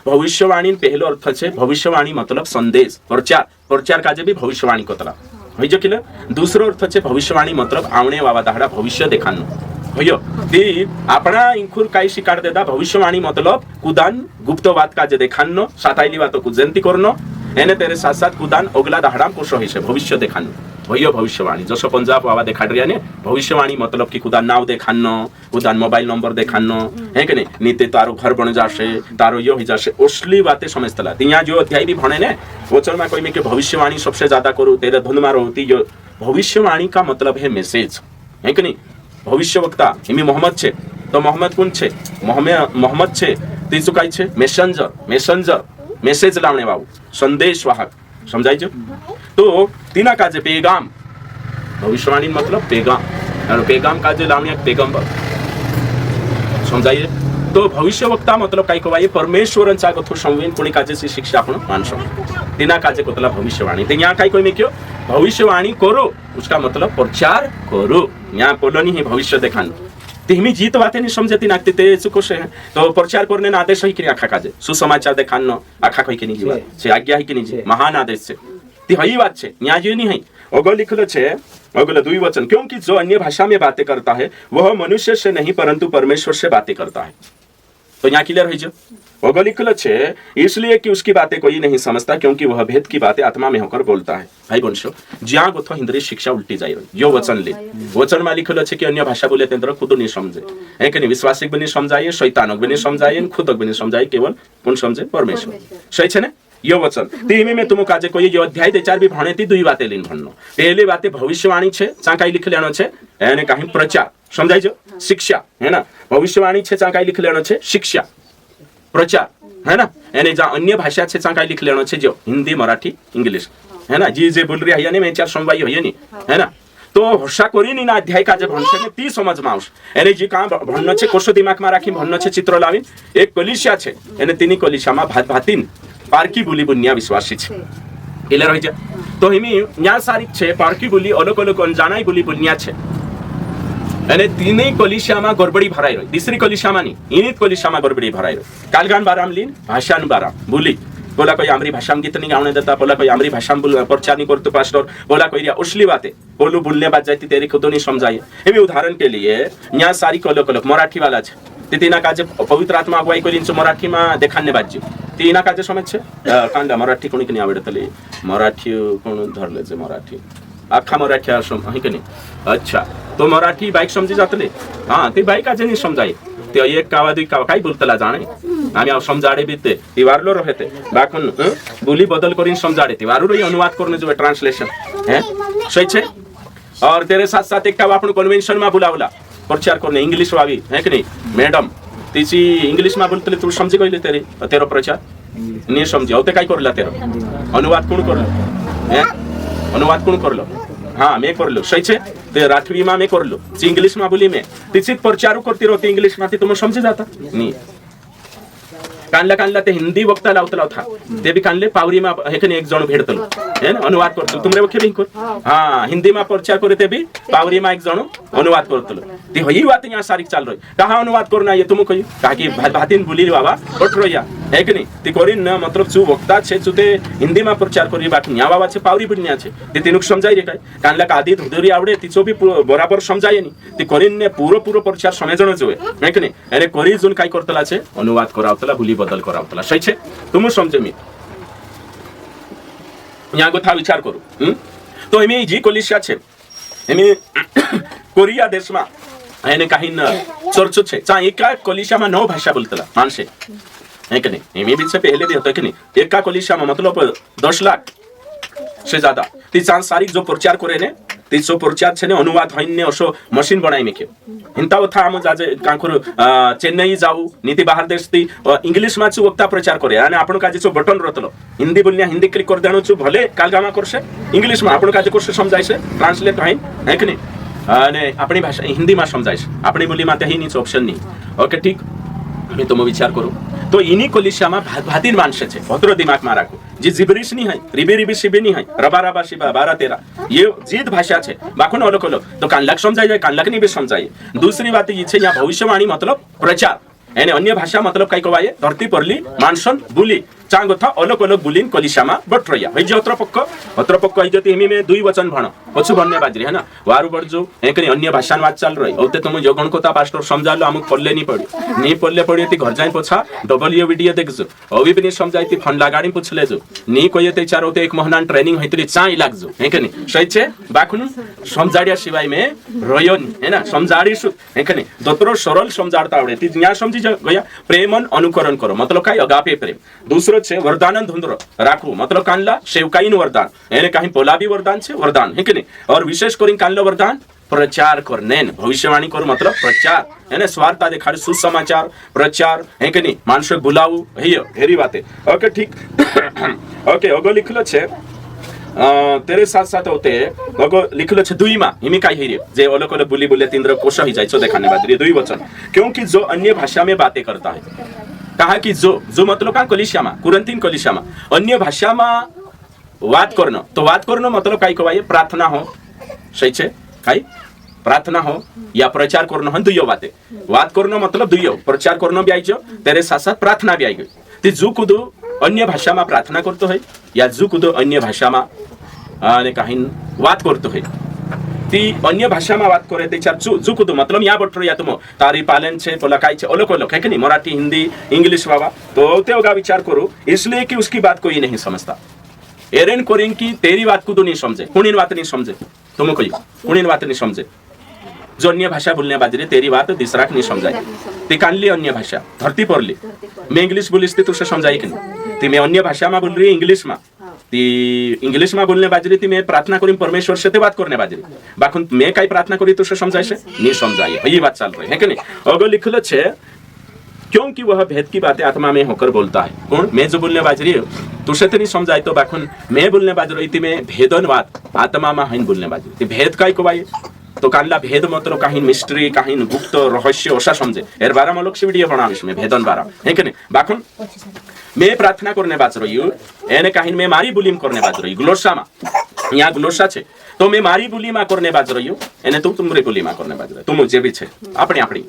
भविष्यवाणी पहलो अर्थ छे भविष्यवाणी मतलब संदेश प्रचार, प्रचार काजे भी भविष्यवाणी कोतरा होई जो किले। दूसरो अर्थ छे भविष्यवाणी मतलब आवणे वावा दाहड़ा भविष्य देखानो होयो। ती आपणा इंखुर काई शिकार देता भविष्यवाणी मतलब कुदान गुप्त बात काजे देखानो, साताईली बातो कुजेंती करनो, एने तेरे साथ साथ कुदान ओगला दाहड़ा कोशो हिसे भविष्य देखानो होयो भविष्यवाणी। जसो पंजाब वावा देखाड रिया ने भविष्यवाणी मतलब कि कुदान नाव देखानो, कुदान मोबाइल नंबर देखानो है कि नहीं, नीते तारो घर बन जाशे, तारो यो हो जाशे, असली बातें समझतला। तिया जो अध्याय भी भणे ने वचन में कोई में कि भविष्यवाणी सबसे ज्यादा करो तेरे धुन मारो होती। जो भविष्यवाणी का मतलब है मैसेज है कि नहीं। भविष्यवक्ता इमी मोहम्मद छे तो मोहम्मद कौन छे, मोहम्मद छे तीसु काई छे मैसेंजर, मैसेंजर मैसेज लावणे वाळो संदेश वाहक। समझाई जो तो तीना काजे पैगाम, भविष्यवाणी मतलब पैगाम और पैगाम काजे लावणे एक पैगंबर। समझाइए तो भविष्यवक्ता मतलब काय कवाय परमेश्वरांचा गथो संवेन कोणी काजेची शिक्षा आपण मानसो तिना काजे कोतला भविष्यवाणी ते यहाँ काय कोई में क्यों भविष्यवाणी करो उसका मतलब प्रचार करो यहाँ पोलोनी ही भविष्य देखान तेहमी जीत बाते नहीं समझती नाकते ते चुकोशे हैं तो प्रचार करने ना आदेश ही कि आखा काजे सुसमाचार देखान आखा कोई के नहीं जीवा से आज्ञा ही के नहीं जी महान आदेश से ती हई बात छे न्याय जो नहीं है अगो लिखलो छे अगला दुई वचन क्योंकि जो अन्य भाषा में बातें करता है वह मनुष्य से नहीं परंतु परमेश्वर से बातें करता है तो यहाँ क्लियर हो जाओ अगो लिखलो छे इसलिए कि उसकी बातें कोई नहीं समझता क्योंकि वह भेद की बातें आत्मा में होकर बोलता है भाई बंशो ज्या गोथो हिंद्री शिक्षा उल्टी जाए यो वचन ले वचन में लिखलो छे कि अन्य भाषा बोले तेंद्र खुद नहीं समझे है कि नहीं विश्वासिक भी नहीं समझाए शैतानक भी नहीं समझाए खुदक भी नहीं समझाए केवल कौन समझे परमेश्वर सही छे ने यो वचन तेमी में तुम काजे कोई यो अध्याय दे चार भी भणे ती दुई बातें लीन भन्नो पहले बातें भविष्यवाणी छे चाकाई लिख लेनो छे एने कहीं प्रचार समझाई जो शिक्षा है ना भविष्यवाणी छे चाकाई लिख लेनो छे शिक्षा प्रचार है ना एने जा अन्य भाषा छे चाकाई लिख लेनो छे जो हिंदी मराठी इंग्लिश है ना जी जे बोल रही है मैं चार समवाई होय नी है ना तो हर्षा करी ना अध्याय काजे भणशे ने ती समज मावस एने जी का भन्नो छे कोशो दिमाग में राखी भन्नो छे चित्र लावीन एक कलिसिया छे एने तिनी कलिसिया में भात भातीन पारकी बोली बुनिया विश्वासी छे क्लियर होय जाय तो हिमी न्या सारी छे पारकी बोली अलग अलग अनजानाई बोली बुनिया छे અને तीनई कलिसियामा गडबडी भराइरो तीसरी कलिसियामा नि इनित कलिसियामा गडबडी भराइरो कालगान बाराम लिन भाषान बाराम बोली बोला कोई आमरी भाषा में गीत नहीं गाने देता बोला कोई आमरी भाषा में प्रचार नहीं करते पास्टर बोला कोई असली बातें बोलू बोलने बात जाती तेरी खुद नहीं समझाइए ये उदाहरण के लिए यहाँ सारी कलक कलक मराठी वाला छे तीना काजे पवित्र आत्मा अगुवाई करीन मराठी में देखाने बाजी तीना काजे समझ छे कांदा मराठी कोणी कनी आवडतले मराठी कोण धरले जे मराठी आखा मराठी असम आहे की नाही अच्छा तो मराठी बाईक समजी जातले हाँ ते बाईक आज नहीं समझाई ते एक कावा दुई कावा काय बोलतला जाने आम्ही आव समजाडे बीते ती वारलो रहते बाकुन बोली बदल करीन समजाडे ती वारू रही अनुवाद करने जो ट्रांसलेशन है सही छे और तेरे साथ साथ एक कावा आपण कन्वेंशन में बुलावला प्रचार करने इंग्लिश वावी है कि नहीं मैडम तीची इंग्लिश में बोलतले तू समझी गईले तेरे तेरो प्रचार नहीं समझी होते काय करला तेरो अनुवाद कोण करलो हैं अनुवाद कोण करलो हाँ मैं करलो सही छे ते राठवी में मैं करलो इंग्लिश में बोली मैं तिचित प्रचार करती रहती इंग्लिश में तुम समझी जाता नहीं कानला कानला ते हिंदी वक्ता लावतला था ते भी कानले पावरी में है कि एक जण भेटतलो है ना अनुवाद करतलो तुमरे वखे भी कर हां हिंदी में प्रचार करे ते भी पावरी में एक जण अनुवाद करतलो ते होई बात यहां सारी चल रही कहां अनुवाद करना ये तुम कही कहा कि भातीन बोली बाबा ओठरोया है कि नहीं ते करिन ना मतलब जो वक्ता छे जो ते हिंदी में प्रचार करी बाकी न्या बाबा छे पावरी बिन्या छे ते तिनुक समजाई रे काय कानला कादी धुदरी आवडे तिचो भी बराबर समजाय नहीं ते करिन ने पूरो पूरो प्रचार समजण जोए है कि नहीं अरे करी जोन काय करतला छे अनुवाद करावतला बोली बदल करावतला सही छे तुम समझे मी यहाँ गोथा विचार करू तो एमी जी कलिसिया छे एमी कोरिया देश में एने काही चर्च छे चा एका कलिसिया में 9 भाषा बोलतला मानसे है कि नहीं एमी भी से पहले भी होता है कि नहीं एका कलिसिया में मतलब 10 लाख से ज्यादा ती चांद सारी जो प्रचार करे ने ती जो प्रचार छे ने अनुवाद होइने असो मशीन बनाई मेके हिंता वथा हम जाजे कांखर चेन्नई जाऊ नीति बाहर देश ती इंग्लिश में वक्ता प्रचार करे आणि आपण काजे जो बटन रतलो हिंदी बोलनिया हिंदी क्लिक कर देणो छु भले कालगामा करसे इंग्लिश में आपण काजे करसे समजायसे ट्रांसलेट है कि नहीं आणि अपनी भाषा हिंदी में समजायसे अपनी बोली में ही नीच ऑप्शन नहीं ओके ठीक मी तुम विचार करू तो इन्हीं कलिसिया में भातीन मानसे छे भद्र दिमाग में राखो जी जिब्रिश नहीं है रिबी रिबी शिबी नहीं है रबा रबा शिबा 12-13 ये जीत भाषा छे बाकुन अलग अलग तो कानलाक समझाई जाए कानलाक नहीं भी समझाई दूसरी बात ये छे यहाँ भविष्यवाणी मतलब प्रचार यानी अन्य भाषा मतलब काय कवाये धरती परली मानसन बोली चांग था अलग अलग बुलिन कलिसियामा बटरया है जे अत्र पक्क है जति हिमी में दुई वचन भण पछु भन्ने बाजरी है ना वारु बडजो एकनी अन्य भाषा बात चल रही औते तुम जगन कोता पास्टर समझालो हमक पल्ले नहीं पड़े ती घर जाई पछा डबल वीडियो देखजो अभी भी नहीं समझाई ती फंड लगाड़ी पूछले जो नहीं कोई ते चारो ते एक महीना ट्रेनिंग होइतली चाई लागजो है कि नहीं सही छे बाखुन समझाडिया शिवाय में रयो है ना समझाडीसु है कि नहीं दोतरो सरल समझाडता आवडे ती न्या समझी गया प्रेमन अनुकरण करो मतलब काय अगापे प्रेम दूसरो छे वरदान धुंधरो राखो मतलब कानला सेवकाईन वरदान यानी कहीं पोलाबी वरदान छे वरदान है कि नहीं और विशेष करीन कानला वरदान प्रचार करने भविष्यवाणी कर मतलब प्रचार यानी स्वार्था देखाड़ सुसमाचार प्रचार है कि नहीं मानस बुलाऊ हेरी बातें ओके ठीक ओके अगो लिखलो छे तेरे साथ साथ होते अगो लिखलो छे दुई मा हिमी काय हिरे जे ओलो कोलो बुली बुले तीन कोश ही जाय छो देखाने बाद दुई वचन क्योंकि जो अन्य भाषा में बातें करता है कहा कि जो मतलब का कलिसियामा कुरंतीन कलिसियामा अन्य भाषा में वाद करनो तो वाद करनो मतलब काय कहवाय प्रार्थना हो सही छे काय प्रार्थना हो या प्रचार करनो हन दुइयो बातें वाद करनो मतलब दुइयो प्रचार करनो भी आइजो तेरे साथ साथ प्रार्थना भी आई गई ती जू कुदू अन्य भाषा में प्रार्थना करतो है या जू कुदू अन्य भाषा में आणि काही वाद करतो है ती अन्य भाषा में बात करे त्याच्यात जू कुदू मतलब या बटरो या तुम तारी पालन छे पोला काय छे ओलोक ओलोक है कि नहीं मराठी हिंदी इंग्लिश बाबा तो ते होगा विचार करो इसलिए कि उसकी बात कोई नहीं समझता एरेन कोरिंग की तेरी बात को तो नहीं समझे कुणीन बात नहीं समझे तुम कोई कुणीन बात नहीं समझे जो अन्य भाषा बोलने बाजरे तेरी बात दूसरा नहीं समझाई ती कानली अन्य भाषा धरती पड़ली मैं इंग्लिश बोलिस तुझे समझाई कि नहीं ती मैं अन्य भाषा में बोल रही इंग्लिश में ती इंग्लिश में बोलने बाजरी ती मैं प्रार्थना करी परमेश्वर से ते बात करने बाजरी बाकुन मैं काय प्रार्थना करी तुझे समझाई से नहीं समझाई ये बात चल रही है कि नहीं अगर लिखलो छे क्योंकि वह भेद की बातें आत्मा में होकर बोलता है कौन मैं जो बोलने बाजरी तुझे तो नहीं समझाई तो बाकुन मैं बोलने बाजरी ती मैं भेदनवाद आत्मा में हईन बोलने बाजरी ती भेद काय को भाई तो कानला भेद मतलब काही मिस्ट्री काही गुप्त रहस्य ओसा समझे एर बारा मलोक से वीडियो बनाविश में भेदन बारा है कि नहीं बाकुन मैं प्रार्थना करने बाज रही हूँ एने काही मैं मारी बुलीम करने बाज रही ग्लोसा मा यहाँ ग्लोसा छे तो मैं मारी बुलीमा करने बाज रही हूँ एने तुमरे बुलीमा करने बाज रही तुम जे भी छे अपनी अपनी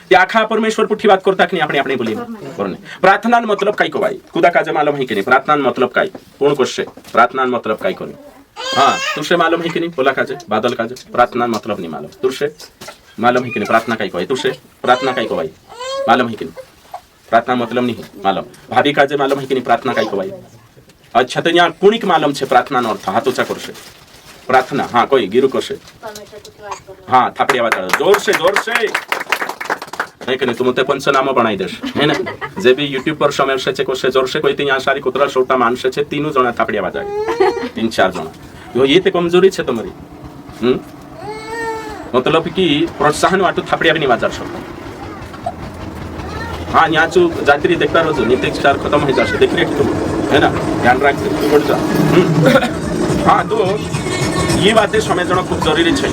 त्या आखा परमेश्वर पुठी बात करता कि अपनी अपनी बुलीमा करने प्रार्थना मतलब काय को भाई खुदा का मालूम है कि नहीं प्रार्थना मतलब काय कौन कोशे प्रार्थना मतलब काय करने हाँ तुझे मालूम है कि नहीं बोला काजे बादल काजे प्रार्थना मतलब नहीं मालूम तुझे मालूम है कि नहीं प्रार्थना काय को तुझे प्रार्थना काय को भाई मालूम है कि नहीं प्रार्थना मतलब नहीं मालूम भाभी काजे मालूम है कि नहीं प्रार्थना काय को भाई अच्छा तो यहाँ कुणिक मालूम छे प्रार्थना नो अर्थ हाथ ऊंचा करशे प्रार्थना हाँ कोई गिरु करशे हाँ थापड़ी आवाज जोर से है कि नहीं तुम ते पंचनामा बनाई देश है ना जे भी यूट्यूब पर समय से कोसे जोर से कोई तीन यहाँ सारी कुतरा छोटा मानसे छे तीनों जना थापड़ी आवाज आए 3-4 जना यो ये ते कमजोरी छे तुम्हारी मतलब कि प्रोत्साहन वाटू थापड़ी भी नहीं वाजार शकता हाँ यहाँ चू जात्री देखता रहो नीति स्टार खत्म हो जाए देख रहे तुम है ना ध्यान रख तू बढ़ जा हाँ तो ये बातें समझना खूब जरूरी है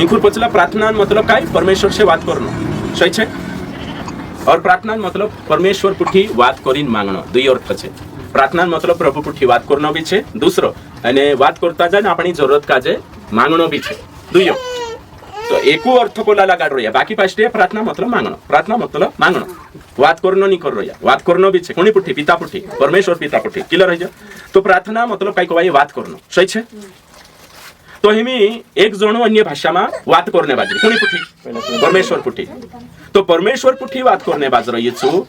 इंकुर पचला प्रार्थना मतलब काय परमेश्वर से बात करना सही है और प्रार्थना मतलब परमेश्वर पुठी बात करीन मांगनो दुई अर्थ छे प्रार्थना मतलब प्रभु पुठी बात करनो भी छे दूसरो अने बात करता जाए अपनी जरूरत काजे मांगनो भी छे दुइयो तो एको अर्थ बोला लगा रही है बाकी पांचटे प्रार्थना मतलब मांगनो बात करनो नहीं कर रही है बात करनो भी छे कोनी पुठी पिता पुठी परमेश्वर पिता पुठी क्लियर है तो प्रार्थना मतलब काय को भाई बात करनो सही छे तो हिमी एक जणो अन्य भाषा में बात करने बाजरी कोनी पुठी परमेश्वर पुठी तो परमेश्वर पुठी बात करने बाज रही छु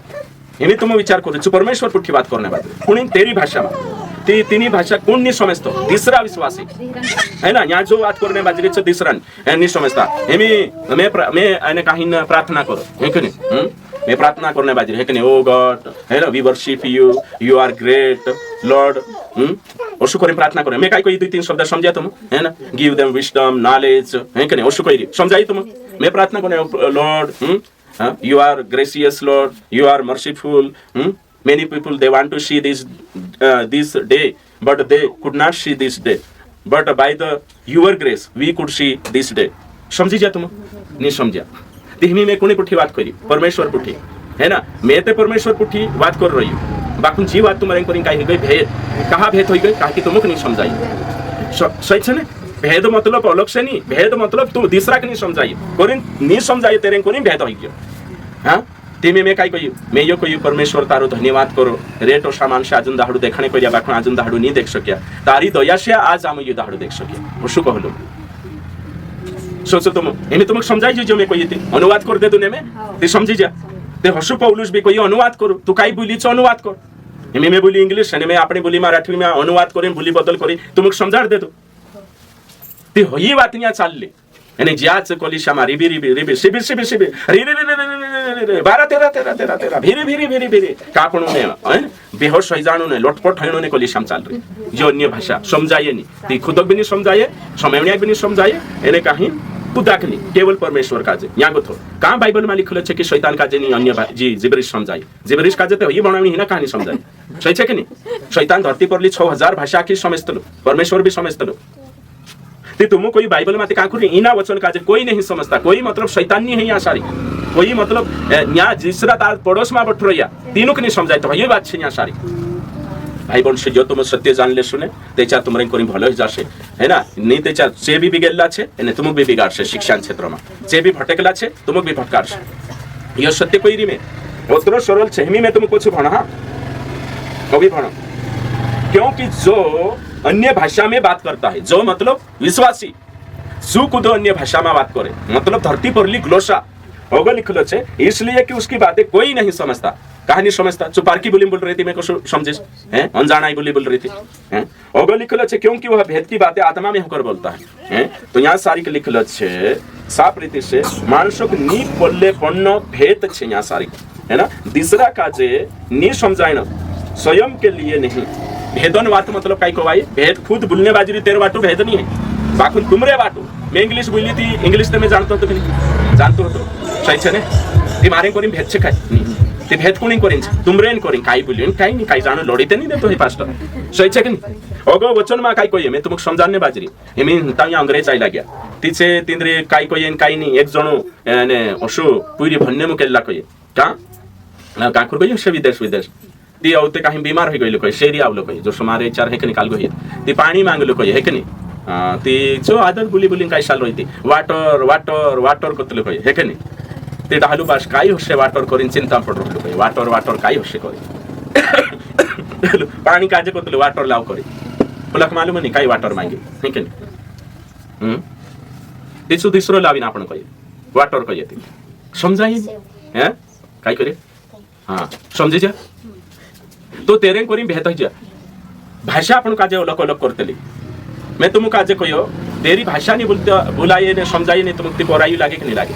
हिमी तुम विचार करू परमेश्वर पुठी बात करने बाजरी कोनी तेरी भाषा में तीनी भाषा कोण नहीं समझतो तीसरा विश्वासी है ना यहाँ जो बात करने बाजरी छ तीसरा नहीं समझता हिमी मैं आने काही प्रार्थना करो है कि नहीं मैं प्रार्थना करने बाजरी है कि नहीं ओ गॉड है ना we worship you are great Lord ओशु करी प्रार्थना करे मैं काय कोई 2-3 शब्द समझा तुम है ना गिव देम विजडम नॉलेज है कि नहीं ओशु करी समझाई तुम मैं प्रार्थना करने lord you are gracious lord you are merciful many people they want to see this day but they could not see this day but by the your grace we could see this day समझी जा तुम नहीं समझा तिहमी में कोनी पुठी बात करी परमेश्वर पुठी है ना मैं ते परमेश्वर पुठी बात कर रही हूँ बाकी जी बात तुम्हारे करी काहे गई भेद कहाँ भेद हो गई काहे कि तुमको नहीं समझाई सही है ना भेद मतलब अलग से नहीं भेद मतलब तुम दूसरा के नहीं समझाई कोरिन नहीं समझाई तेरे को नहीं भेद हो गया हाँ तेमे में काय कही मैं यो कही परमेश्वर तारो धन्यवाद करो रेट और सामान से आजुन दाहड़ू देखने को बाखण आजुन दाहड़ू नहीं देख सकिया तारी दया से आज आम ये दाहड़ू देख सकिया ओशु कहलो सोचो तुम इन्हें तुमको समझाई जो मैं कही थी अनुवाद कर दे दुने में ते समझी जा ते हसु पौलुस भी कोई अनुवाद करो तू काय बोली छ अनुवाद कर मैं बोली इंग्लिश ने मैं अपनी बोली मराठी में अनुवाद करी बोली बदल करी तुमको समझा दे तो ते ही बात यहाँ चालली आणि ज्याच कोलिशामा रिबी रिबी रिबी शिबी शिबी शिबी रिबी रिबी 12-13 भीरी भीरी भीरी भीरी कापणू ने बेहोश हो जाणू ने लोटपोट होणू ने कोलिशाम चाल रही जो अन्य भाषा समझाए नहीं ती खुदक भी नहीं समझाए समयणियाक भी नहीं समझाए एने काही खुदाक नहीं केवल परमेश्वर काजे यहाँ गोथो कहाँ बाइबल में लिखल है कि शैतान काजे नहीं अन्य जी जिब्रिश समझाए जिब्रिश काजे तो ये बनावी ही ना कहानी समझाए सही है कि नहीं? शैतान धरती पर 6000 भाषा की समझतलो, परमेश्वर भी समझतलो। ते तुम कोई बाइबल में का करी इना वचन का कोई नहीं समझता, कोई मतलब शैतान नहीं है यहाँ सारी, कोई मतलब यहाँ जिसरा तार पड़ोस में बैठ रही तीनों को नहीं समझाए, तो ये बात है यहाँ सारी। भाई बहन से जो तुम सत्य जान ले सुने तेचा तुमरे कोरी भलो ही जाशे, है ना? नहीं तेचा से भी बिगड़ला छे एने तुम भी बिगाड़शे, शिक्षा क्षेत्र में जे भी भटकला छे तुम भी भटकाड़शे। यह सत्य कोई री में उतरो सरल छेमी में तुम कुछ भणा, हाँ कभी भणो, क्योंकि जो अन्य भाषा में बात करता है, जो मतलब विश्वासी जो खुद अन्य भाषा में बात करे, मतलब धरती पर ग्लोसा होगा लिखलो छे, इसलिए कि उसकी बातें कोई नहीं समझता। कहानी समझता जो पार्की बोली बोल रही थी, मैं कुछ समझे हैं, अनजानाई बोली बोल रही थी हैं, होगा लिखलो छे क्योंकि वह भेद की बातें आत्मा में होकर बोलता है हैं? तो यहाँ सारी के लिखलो छे साफ रीति से मानसों को नी बोलले पन्नो भेद छे यहाँ सारी, है ना? दूसरा का जे नी समझाइनो स्वयं के लिए नहीं, भेदन बात मतलब काय को भाई भेद खुद बोलने बाजरी तेरे बाटू भेद नहीं है, बाकुन तुमरे बाटू। मैं इंग्लिश बोली थी, इंग्लिश तो मैं जानता हूँ, तो जानते हो तो सही छे ने ती मारे कोरी भेद छे काय ती भेद कोणी कोरीन तुमरेन कोरी काय बोलियन काय नहीं काय जानो लड़ीते नहीं देतो हे पास्टर, सही छे कि नहीं? ओगो वचन में काय कोई मैं तुमको समझाने बाजरी एमी ताया अंग्रेज आई लाग्या तीचे तिंद्रे काय कोयन काय नहीं एक जणो ने ओशो पूरी भन्ने मु केला कोय का काकुर कोय से विदेश ती औते कहीं बीमार हो गई कोई शेरी आवलो कोई जो समारे चार है कि निकाल गई ती पानी मांग लो कोई है कि नहीं? ती जो आदत बोली बोली काय साल होती वाटर वाटर वाटर कतले कोई है कि नहीं? ते डालू बास काय होशे वाटर करिन चिंता पड़ रही कोई वाटर वाटर काय होशे कोई पानी काजे कतले वाटर लाव करी बोलक मालूम नहीं काय वाटर मांगे है कि नहीं? तीसरो तीसरो लाविन आपण कोई वाटर कोई ती समझाई हैं काय करे, हाँ समझे जा तो तेरे कोरी भेद जा भाषा अपन काजे अलग अलग करते। मैं तुम काजे कहो तेरी भाषा नहीं बोलते बुलाए ने समझाइए नहीं तुमको पराई लागे कि नहीं लागे?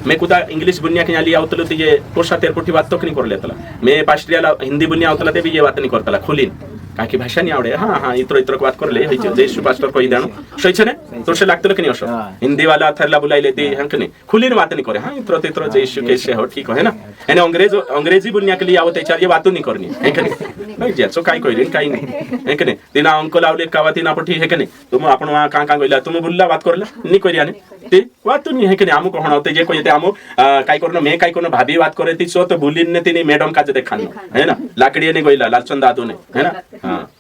मैं कुदा इंग्लिश बुनिया के लिया आवतलो तो ये कोशा तेरे कोठी बात तो नहीं कर लेतला, मैं पास्ट्रियाला हिंदी बुनिया आवतला ते भी ये बात नहीं करतला खुलीन काकी भाषा नहीं आवडे, हाँ हाँ इतरो इतरो बात कर ले जय पास्टर कोई देणो सही छे ने तो से लागतलो कि नहीं असो हिंदी वाला थरला बुलाई लेती हम कि नहीं खुलीन बात नहीं करे, हाँ इतरो इतरो जय यीशु कैसे हो ठीक है ना? एने अंग्रेजी बुनिया के लिए आवते चार ये बात नहीं करनी है कि नहीं? जे सो काय कोई काय नहीं है कि नहीं? तिना अंकल आवले का बात ना पठी है कि नहीं? तुम आपण वहां का गइला तुम बुल्ला बात करला नहीं करिया ने ते बात नहीं है कि नहीं? आमु कोहण होते जे कोई ते आमु काय करनो मैं काय करनो भाभी बात करे ती सो तो बुलिन ने तिनी मैडम का जे देखानो है ना? लाकड़ी ने गइला लालचंद दादू ने है ना? हाँ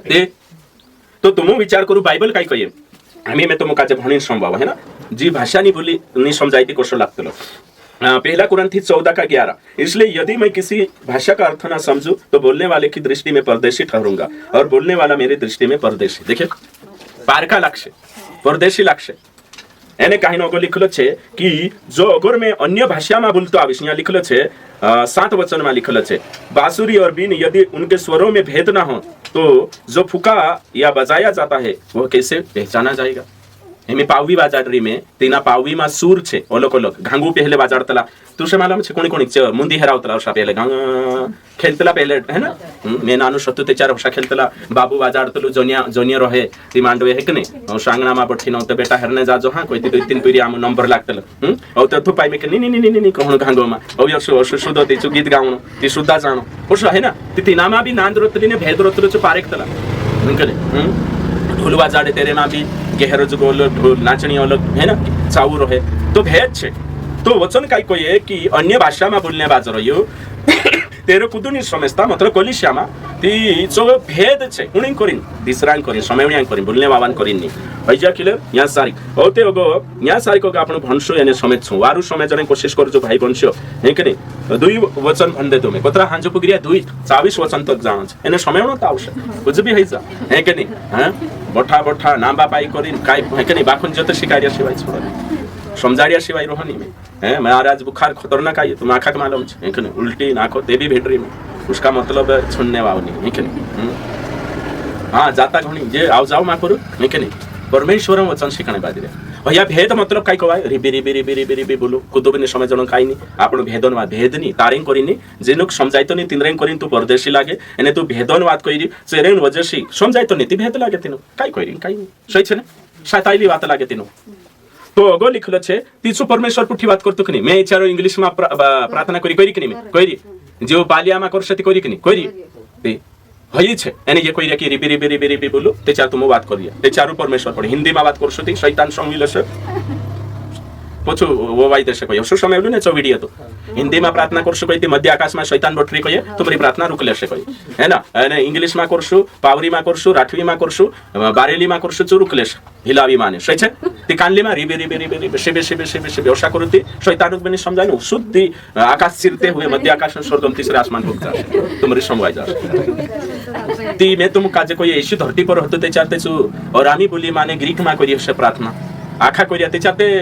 ते तो तुम विचार करू बाइबल काय कहिए आम्ही मैं तुम काजे भणीन संभव है ना? जी भाषा नहीं बोली नहीं समझाई कोशो लागतलो। पहला कुरंथी 14:11 इसलिए यदि मैं किसी भाषा का अर्थ ना समझूं तो बोलने वाले की दृष्टि में परदेशी ठहरूंगा और बोलने वाला मेरी दृष्टि में परदेशी। देखिए पारका लक्ष्य परदेशी लक्ष्य एने कहीं अगो लिखलो छे कि जो अगर मैं अन्य भाषा में बोलतो आविश यहाँ लिखलो छे 7 वचन में लिखलो छे बांसुरी और बीन यदि उनके स्वरों में भेद ना हो तो जो फुका या बजाया जाता है वह कैसे पहचाना जाएगा? एमी पाववी बाजारी में तीना पाववी में सूर छे ओलोक ओलोक घांगू पहले बाजारतला तुसे मालूम छे कोणी कोणी मुंदी हेरावतला उषा पहले खेलतला पहले है ना? मैं नानु सत्तु ते चार उषा खेलतला बाबू बाजारतलु जोनिया रहे ती मांडवे है कि नहीं? सांगना मा बठी न तो बेटा हरने जाजो हाँ कोई 2-3 पीढ़ी आम नंबर लागतल औ तो थु पाई में नहीं नहीं नहीं नहीं कहण घांगो मा औ यशो शुद्ध ती गीत गावणो ती शुद्धा जाणो उषा है ना? ती तीनामा भी नांद रोतली ने भेद रोतलो च पारेकतला निकले ढोल बाजाड़े तेरे में भी गहरो जुगोल ढोल नाचनी अलग है ना चाऊ रहे तो भेद छे। तो वचन काय कोई है कि अन्य भाषा में बोलने बाजरो यो तेरे कुदु नहीं समझता मतलब कोलिश्यामा ती जो भेद छे उणी करिन दिसरान करिन समयणियान करिन बोलने बाबान करिन नी हैजा क्लियर यहाँ सारी होते होगो यहाँ सारी को आपण भनसो एने समेत छु वारु समय जने कोशिश करजो भाई भनसो हे कि नहीं? 2 वचन भन दे तुमे कतरा हांजो पुगरिया 22 वचन तक जान एने समयणो त आवश्यक कुछ भी हैजा हे कि नहीं? हां बठा बठा नांबा पाई करिन काय हे कि नहीं? बाखुन जत शिकारिया शिवाय छोड़ समझाड़िया शिवाय रोहनी में है महाराज बुखार खतरनाक आई तुम आँखा के मालूम है कि नहीं? उल्टी नाखो ते भी भेड़ में उसका मतलब सुनने वाली है कि नहीं? हाँ जाता घणी जे आओ जाओ मा करू है कि नहीं? परमेश्वर वचन शिखणे बाजी भैया भेद मतलब काय कहवाय रिबी रिबी रिबी रिबी रिबी बोलो कुदुबने समय जण काय नी आपण भेदनवाद भेदनी तारें करिनी जे लोग समझाइतो नी तिनरें करिन तू परदेशी लागे एने तू भेदनवाद कइरी सेरेन वजसी समझाइतो नी ती भेद लागे तिनो काय कइरी काय सही छे ने साताइली बात लागे तिनो तो अगो लिखलो छे तीसो परमेश्वर पुठी बात करतो कि नहीं? मैं चारो इंग्लिश में प्रार्थना करी कि नहीं? करी जो बालियामा करसे ती कोरी की नहीं कोरी ते हई छे एने ये कोई की रिबी रिबी रिबी रिबी बोलो ते चार तुम बात करिए ते चारू परमेश्वर पड़े हिंदी में बात करशो ती शैतान संग से पूछो वो वाई देशे कोई अशो समय ने चो वीडियो तो हिंदी में प्रार्थना करशो कोई मध्य आकाश में शैतान बटरी कोई तुम्हारी प्रार्थना रुक लेशे कोई है ना अने इंग्लिश में करशो पावरी में करशो राठवी में करशो बारेली में करशो चो रुक लेशे हिलावी माने सही छे ती कानली में रिबी रिबी रिबी रिबी शिबे शिबे शिबे शिबे ओशा करूती शैतान बने समझानो शुद्ध आकाश चिरते हुए मध्य आकाश में स्वर्गम तीसरे आसमान को जाए तुम्हारी समवाय जाए ती मैं तुम काजे कोई ऐसी धरती पर होते चाहते छु और आमी बोली माने ग्रीक में करिए से प्रार्थना आखा करिया ते चाहते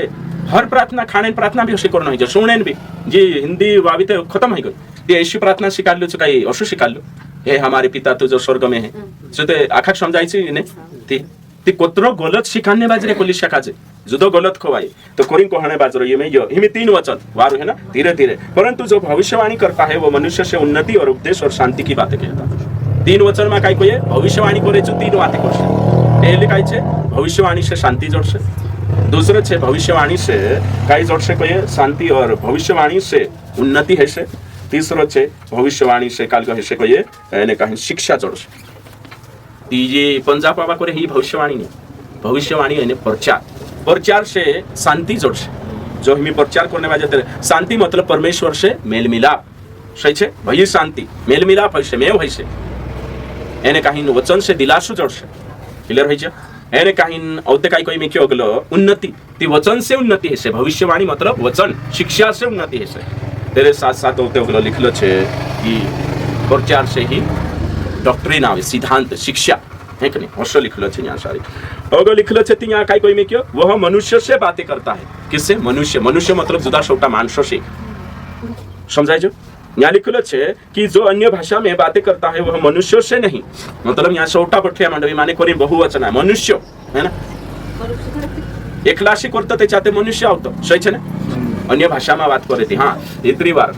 हर प्रार्थना खाने प्रार्थना भी शिकोर नहीं जो सुनेन भी जी हिंदी वाविते खत्म है गई ये ऐसी प्रार्थना शिकार लो चुकाई अशु शिकार लो हे हमारे पिता तू जो स्वर्ग में है जो ते आखा समझाई छी ने ती कोत्रो गलत शिखाने बाजरे पुलिस काजे जुदो गलत खोवाई तो कोरिन कोहणे बाजरो ये में यो हिमे 3 वचन वारो है ना धीरे धीरे परंतु जो भविष्यवाणी करता है वो मनुष्य से उन्नति और उपदेश और शांति की बातें कहता है 3 वचन में काय कोई भविष्यवाणी करे जो 3 बातें करछे पहले काय छे भविष्यवाणी से शांति जोड़छे दूसरे छे भविष्यवाणी से काय जोड़छे कोई शांति और भविष्यवाणी से उन्नति है से तीसरो छे भविष्यवाणी से काल कहे से कोई एने कहीं शिक्षा जोड़छे ये पंजाब बाबा करे ही भविष्यवाणी नहीं भविष्यवाणी है प्रचार प्रचार से शांति जोड़छे जो हमें प्रचार करने वाले शांति मतलब परमेश्वर से मेल मिलाप सही छे वही शांति मेल मिलाप है से मेव है से एने कहीं वचन से दिलासु जोड़छे क्लियर है जे एने कहीं औते काई कोई में क्यों गलो उन्नति ती वचन से उन्नति है से भविष्यवाणी मतलब वचन शिक्षा से उन्नति है से तेरे साथ साथ औते गलो लिखलो छे कि प्रचार से ही डॉक्ट्रिन आवे सिद्धांत शिक्षा है कि नहीं अवश्य लिखलो छे यहाँ सारी अगो लिखलो छे यहाँ काई कोई में क्यों वह मनुष्य से बातें करता है किससे मनुष्य मनुष्य मतलब जुदा छोटा मानसों से समझाई जो यहाँ लिखलो छे कि जो अन्य भाषा में बातें करता है वह मनुष्यों से नहीं मतलब यहाँ छोटा पठिया मंडवी माने कोरी बहुवचन है मनुष्य है ना एकलाशी करते चाहते मनुष्य आवतो सही छे ने अन्य भाषा में बात करे थी हाँ इतनी बार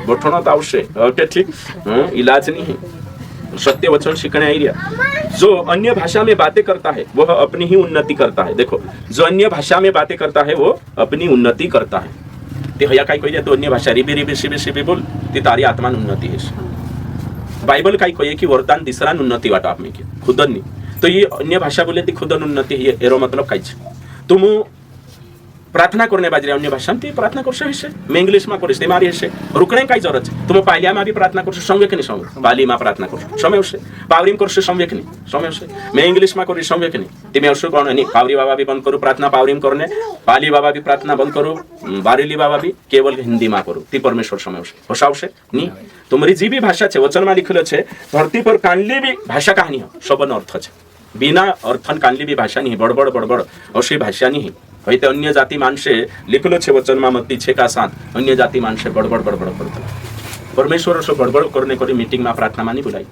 बठणो तो आवशे ओके ठीक इलाज नहीं है सत्य वचन सीखने आई रहा जो अन्य भाषा में बातें करता है वह अपनी ही उन्नति करता है देखो जो अन्य भाषा में बातें करता है वो अपनी उन्नति करता है ते हया काय कोई तो अन्य भाषा रिबी रिबी शिबी शिबी बोल ती तारी आत्मा उन्नति है बाइबल काय कोई की वरदान दिसरा उन्नति वाटा आप में की खुदन तो ये अन्य भाषा बोले ती खुदन उन्नति है एरो मतलब काय तुम प्रार्थना करने बाजरे अन्य भाषा ती प्रार्थना करशे विषय मैं इंग्लिश में करिस ते मारी हशे रुकणे काय जरूरत है तुम पालिया में भी प्रार्थना करशे संवेक नहीं संवेक पाली में प्रार्थना करशे समय हशे पावरी में करशे संवेक नहीं समय हशे मैं इंग्लिश में करिस संवेक नहीं ते मैं हशे कोण नहीं पावरी बाबा भी बंद करू प्रार्थना पावरी में करने पाली बाबा भी प्रार्थना बंद करू बारेली बाबा भी केवल हिंदी में करू ती परमेश्वर समय हशे हसावशे नहीं तुम्हारी जी भी भाषा छे वचन में लिखलो छे धरती पर कानली भी भाषा कहानी हो सबन अर्थ छे बिना अर्थन कानली भी भाषा नहीं बड़बड़ बड़बड़ अशी भाषा नहीं है तो अन्य जाति मानसे लिखलो छे वचन में मत्ती 6 का 7 अन्य जाति मानसे बड़बड़ बड़बड़ करता परमेश्वर से बड़बड़ करने को मीटिंग में प्रार्थना मानी बुलाई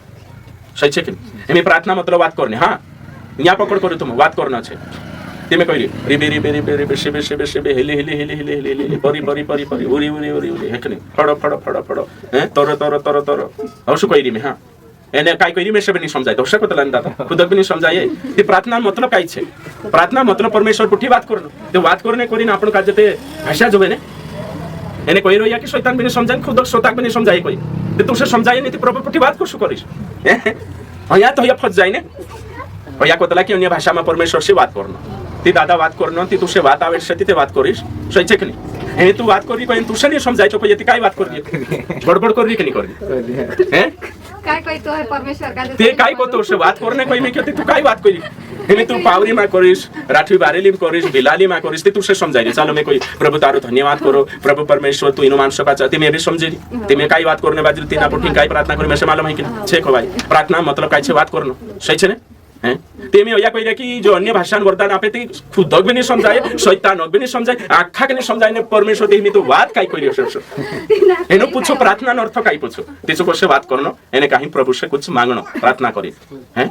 सही छे कि एमे प्रार्थना मतलब बात करने हाँ यहाँ पकड़ करो तुम बात करना छे तेमे कहिली रिबे रिबे रिबे रिबे शिबे शिबे शिबे हिले हिले हिले हिले हिले हिले परी परी परी परी उरी उरी उरी उरी हेकने फड़ो फड़ो फड़ो फड़ो हैं तोरो तोरो तोरो तोरो हौसु कहिली में हाँ एने काय कहिली में सब नहीं समझाय तो को तलन दादा खुद भी नहीं समझाय ते प्रार्थना मतलब काय छे प्रार्थना मतलब परमेश्वर पुठी बात करनो ते बात करने कोरी ना आपण काजे ते भाषा जोबे ने एने कोई रोया कि शैतान भी नहीं समझाय खुद शोताक भी नहीं समझाय कोई ते तुसे समझाय नहीं ते प्रभु पुठी बात करसु करिस हया तो हया फस जाय ने हया को तला कि अन्य भाषा में परमेश्वर से बात करनो ती दादा बात करनो ती तुसे बात आवश्यक ती ते बात करिस सही छे कि नहीं हे तू बात करी पण तुसे नहीं समझाय तो कोई ती काय बात करली गड़बड़ करली कि नहीं करली हैं काय कोई तो है परमेश्वर का ते काय को तो से बात करने कोई में क्यों तू काय बात करी एने तू पावरी में करिस राठवी बारेली में करिस बिलाली में करिस ते तुसे समझाई चलो मैं कोई प्रभु तारो धन्यवाद करो प्रभु परमेश्वर तू इनो मानस का चाहती मैं भी समझेली ते मैं काय बात करने बाजरी तीना पुठी काय प्रार्थना करी मैं से मालूम है कि छे को भाई प्रार्थना मतलब काय छे बात करनो सही छे ने हैं ते में या कोई रे कि जो अन्य भाषा वरदान आपे ते खुद भी नहीं समझाए शैतान भी नहीं समझाए आखा के नहीं समझाए ने परमेश्वर ते में तो बात काय कोई रे एनो पूछो प्रार्थना अर्थ काय पूछो तेसो को से बात करनो एने कहीं प्रभु से कुछ मांगनो प्रार्थना करी हैं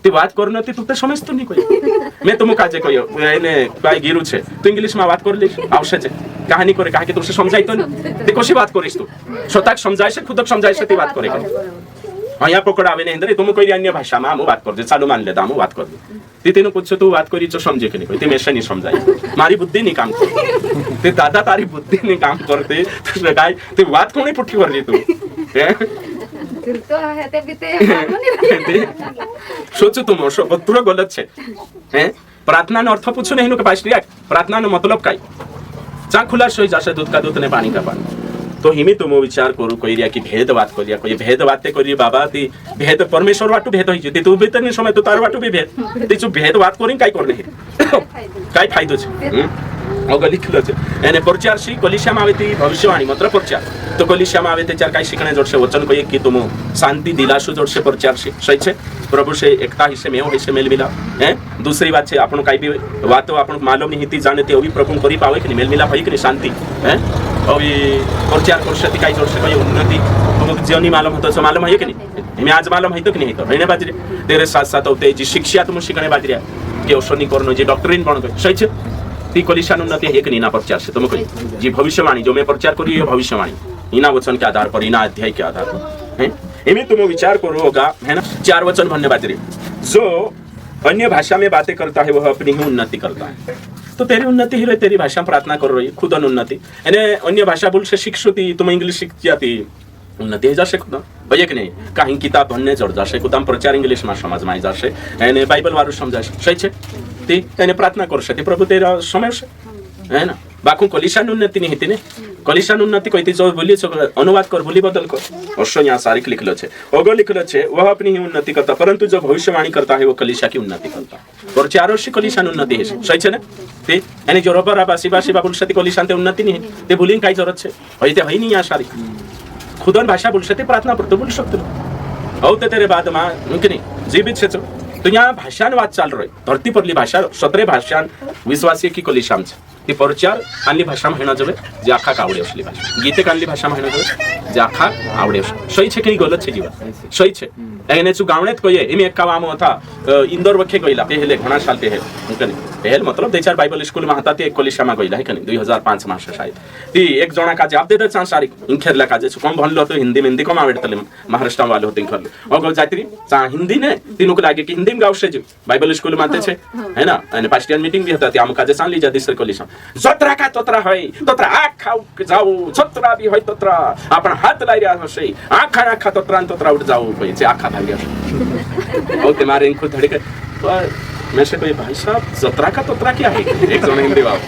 ते बात करनो ते तुते समझ तो नहीं कोई मैं तुम काजे कहियो एने काय गिरु छे तू इंग्लिश में बात कर ले आवश्यक छे कहानी करे काहे के तुसे समझाई तो ते कोशी बात करिस तू स्वतः समझाय से खुद समझाय से ते बात करे हाँ यहाँ पकड़ आवे नहीं तुम कोई अन्य भाषा में बात कर दे चालू मान लेता हूँ बात कर दे तेन पूछो तू बात करी तो समझे कि नहीं कोई मेरे से नहीं समझाई मारी बुद्धि नहीं काम करती दादा तारी बुद्धि नहीं काम करते तो बात क्यों नहीं पुठी कर रही तू दिल तो है ते बीते सोचो तुम असो बत्तुर गलत छे हैं प्रार्थना નો અર્થ પૂછો નહીં નો કે પાસ્ટર પ્રાર્થના નો મતલબ કાઈ ચા ખુલાસ હોઈ જશે दूध का दूध ने पानी का पानी तो हिमी तुम विचार करू कोई रिया की भेद बात करिया कोई भेद बात करिए बाबा ती भेद परमेश्वर वाटू भेद होई जती तू भीतर नि समय तो तार वाटू भी भेद ती जो भेद बात करिन काय करने काय फायदो छे अगं लिखलं छे એને પરચારશી કોલિશામાં આવે ती भविष्यवाणी मात्र परचार तो कोलिशाમાં આવે તે ચાર काय शिकणे जोडशे वचन कोई की तुम शांति दिलासु जोडशे परचारशी सही छे प्रभु से एकता हिस्से में हिस्से मेल मिला हैं दूसरी बात छे आपण काय भी वातो आपण मालूम नहीं हिती जाने ते ओवी प्रभु करी पावे कि मेल मिला होई कि शांति हैं अभी परचार करशे काय जोडशे कोई उन्नति तुम जीवनी मालूम होतो सो मालूम है कि नहीं हमें आज मालूम है तो कि नहीं तो हेने बाजरे तेरे साथ साथ होते जी शिक्षा तुम शिकणे बाजरे के ओशनी करनो जे डॉक्टरीन पण सही छे ती कोलिशान उन्नति है कि नहीं ना परचार से तुम कोई जी भविष्यवाणी जो मैं परचार करी ये भविष्यवाणी इना वचन के आधार पर इना अध्याय के आधार पर हैं इमे तुम विचार करो होगा है ना 4 वचन भन्ने बाजरे जो अन्य भाषा में बातें करता है वह अपनी ही उन्नति करता है तो तेरी उन्नति ही रही तेरी भाषा में प्रार्थना कर रही खुद उन्नति यानी अन्य भाषा बोल से शिक्षुती तुम इंग्लिश शिक जाती उन्नति जाशे खुदा भैया कि नहीं काही किताब भन्ने जोड जाशे खुदाम प्रचार इंग्लिश में समाज में जाशे यानी बाइबल वारू समजाशे सही छे ती यानी प्रार्थना करशे ती प्रभु तेरा समयशे है ना बाकू कोलिशान उन्नति नहीं हिती ने कोलिशान उन्नति कोई जो बोली अनुवाद कर बोली बदल कर अवश्य यहाँ सारिक लिखलो छे ओगो लिखलो छे वह अपनी ही उन्नति करता परंतु जो भविष्यवाणी करता है वो कलिशा की उन्नति करता और चारों से कोलिशान उन्नति है सही छे ने ते यानी जो रबर आबासी बासी बाबुल सती कोलिशान ते उन्नति नहीं ते बोलिंग काय जरूरत छे होई ते होई नहीं यहाँ सारिक खुदन भाषा बोल सकते प्रार्थना पर तो बोल सकते हो ते तेरे बाद में मुमकिन नहीं जीवित छे तो यहाँ भाषान वाद चाल रही धरती परली भाषा 17 भाषान विश्वासी की कोलिशाम छे ती परचार आणली भाषा म्हणा जवे जे आखा आवडे असली भाषा गीते काढली भाषा म्हणा जवे जे आखा आवडे सही छे कि गलत छे जीवन सही छे એને શું ગાવણેત કહીએ એમ એક કાવામાં હતા ઇન્દોર વખે ગયેલા પહેલે ઘણા સાલ પહેલ પહેલ मतलब 2-4 બાઇબલ સ્કૂલમાં હતા તે કોલિશામાં ગયેલા હે કે 2005 માં હશે શાયદ ती एक जना का जवाब देते सांसारिक इंखेरला का जे कम भनलो तो हिंदी में हिंदी कम आवडतले महाराष्ट्र वाले होते इंखेरले अगो जात्री चा हिंदी ने तीनों लागे कि हिंदी में गावशे जे बाइबल स्कूल मानते छे है ना અને પાસ્ટિયન मीटिंग भी હતા ત્યાં કાજે સાંલી જા દિસર કોલિશા જોત્રા का तोत्रा होय तोत्रा आखा जाऊ છોત્રા भी होय तोत्रा आपण हात लाई રહ્યા હશે आखा आखा तोत्रा तोत्रा उठ जाऊ होय जे आखा भाई हશે और ते मारे इनको धड़के तो मैं से कोई भाई साहब जोत्रा का तोत्रा क्या है एक जन हिंदी बाब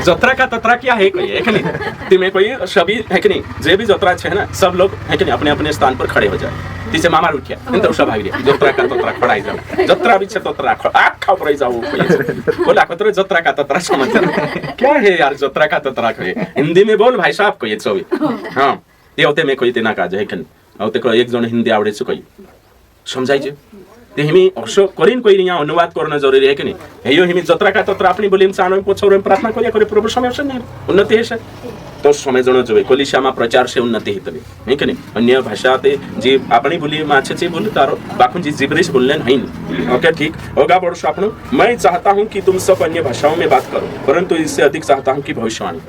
जोत्रा का तोत्रा क्या है कोई है कि नहीं ती में कोई सभी है कि नहीं जे भी जोत्रा है ना सब लोग है कि नहीं अपने अपने स्थान पर खड़े हो जाए तिसे मामा उठ्या तो सब भाग गया जोत्रा का तोत्रा खड़ाई जाओ जोत्रा भी छे तोत्रा आखा ऊपर जाओ बोला को जोत्रा का तोत्रा समझ क्या है यार जोत्रा का तोत्रा कोई हिंदी में बोल भाई साहब कोई छो हां ये होते में कोई तेना काज है कि नहीं होते को एक जण हिंदी आवडे छे कोई समझाई जे ते हिमी असो करीन कोई यहाँ अनुवाद करना जरूरी है कि नहीं हेयो हिमी जत्रा का तत्रा अपनी बोलीम सानो पोछोरम प्रार्थना करिया करे प्रभु समय से नहीं उन्नति है तो समय जणो जोवे कोलिशामा प्रचार से उन्नति हितबे है कि नहीं अन्य भाषा ते जी अपनी बोली माछे छे बोल तारो बाकू जी जिब्रिश बोलने नहीं ओके ठीक होगा बड़ो आपनो मैं चाहता हूं कि तुम सब अन्य भाषाओं में बात करो परंतु इससे अधिक चाहता हूं कि भविष्यवाणी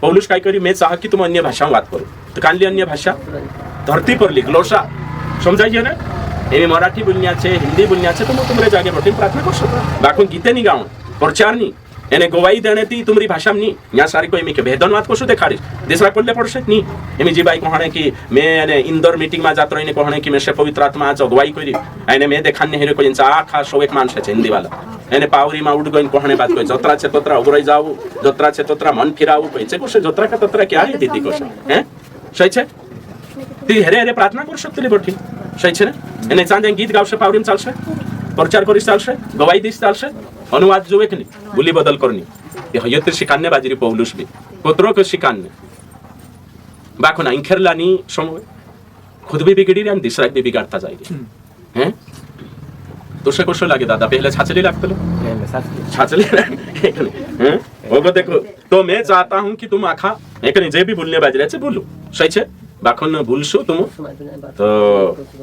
पौलुस काय करी मैं चाह कि तुम अन्य भाषाओं बात करो तो कान ली अन्य भाषा धरती पर लिख लोसा समझाइए ना एमे मराठी बोलनिया छे हिंदी बोलनिया छे तो मैं तुमरे जागे बैठी प्रार्थना कर सकता बाकू गीते नहीं गाऊं प्रचार नहीं एने गवाही देने ती तुमरी भाषा में नहीं यहाँ सारी कोई मिके भेदनवाद को शुद्ध खारिज दूसरा कोल्ले पड़से नहीं एमी जी बाई कहणे कि मैं एने इंदौर मीटिंग में जात रहीने कहणे कि मैं से पवित्र आत्मा आज अगवाई करी एने मैं देखाने हेरे कोई इंसा आखा सो एक मानस छे हिंदी वाला एने पावरी में उड़ गइन कहणे बात कोई जोत्रा छे तोत्रा उगराई जाऊ जोत्रा छे तोत्रा मन फिराऊ कोई छे कोसे जोत्रा का तोत्रा क्या है दीदी कोसे हैं सही छे ती हेरे हेरे प्रार्थना कर सकतली बठी सही छे ने एने चांदे गीत गावशे पावरीम चालशे प्रचार करी चालशे गवाही दिस चालशे अनुवाद जो एक नहीं बोली बदल करनी ये हयत शिकान्ने बाजरी पौलुस भी कोत्रो के शिकान्ने बाखो ना इंखेरलानी समय खुद भी बिगड़ी रे आणि दुसरा भी बिगाड़ता जाएगी हैं तो से कोशो लागे दादा पहले छाचली लागतलो छाचली हैं ओगो देखो तो मैं चाहता हूं कि तुम आखा एक नहीं जे भी बोलने बाजरे छे बोलो सही छे बाखन भूलशो तुम तो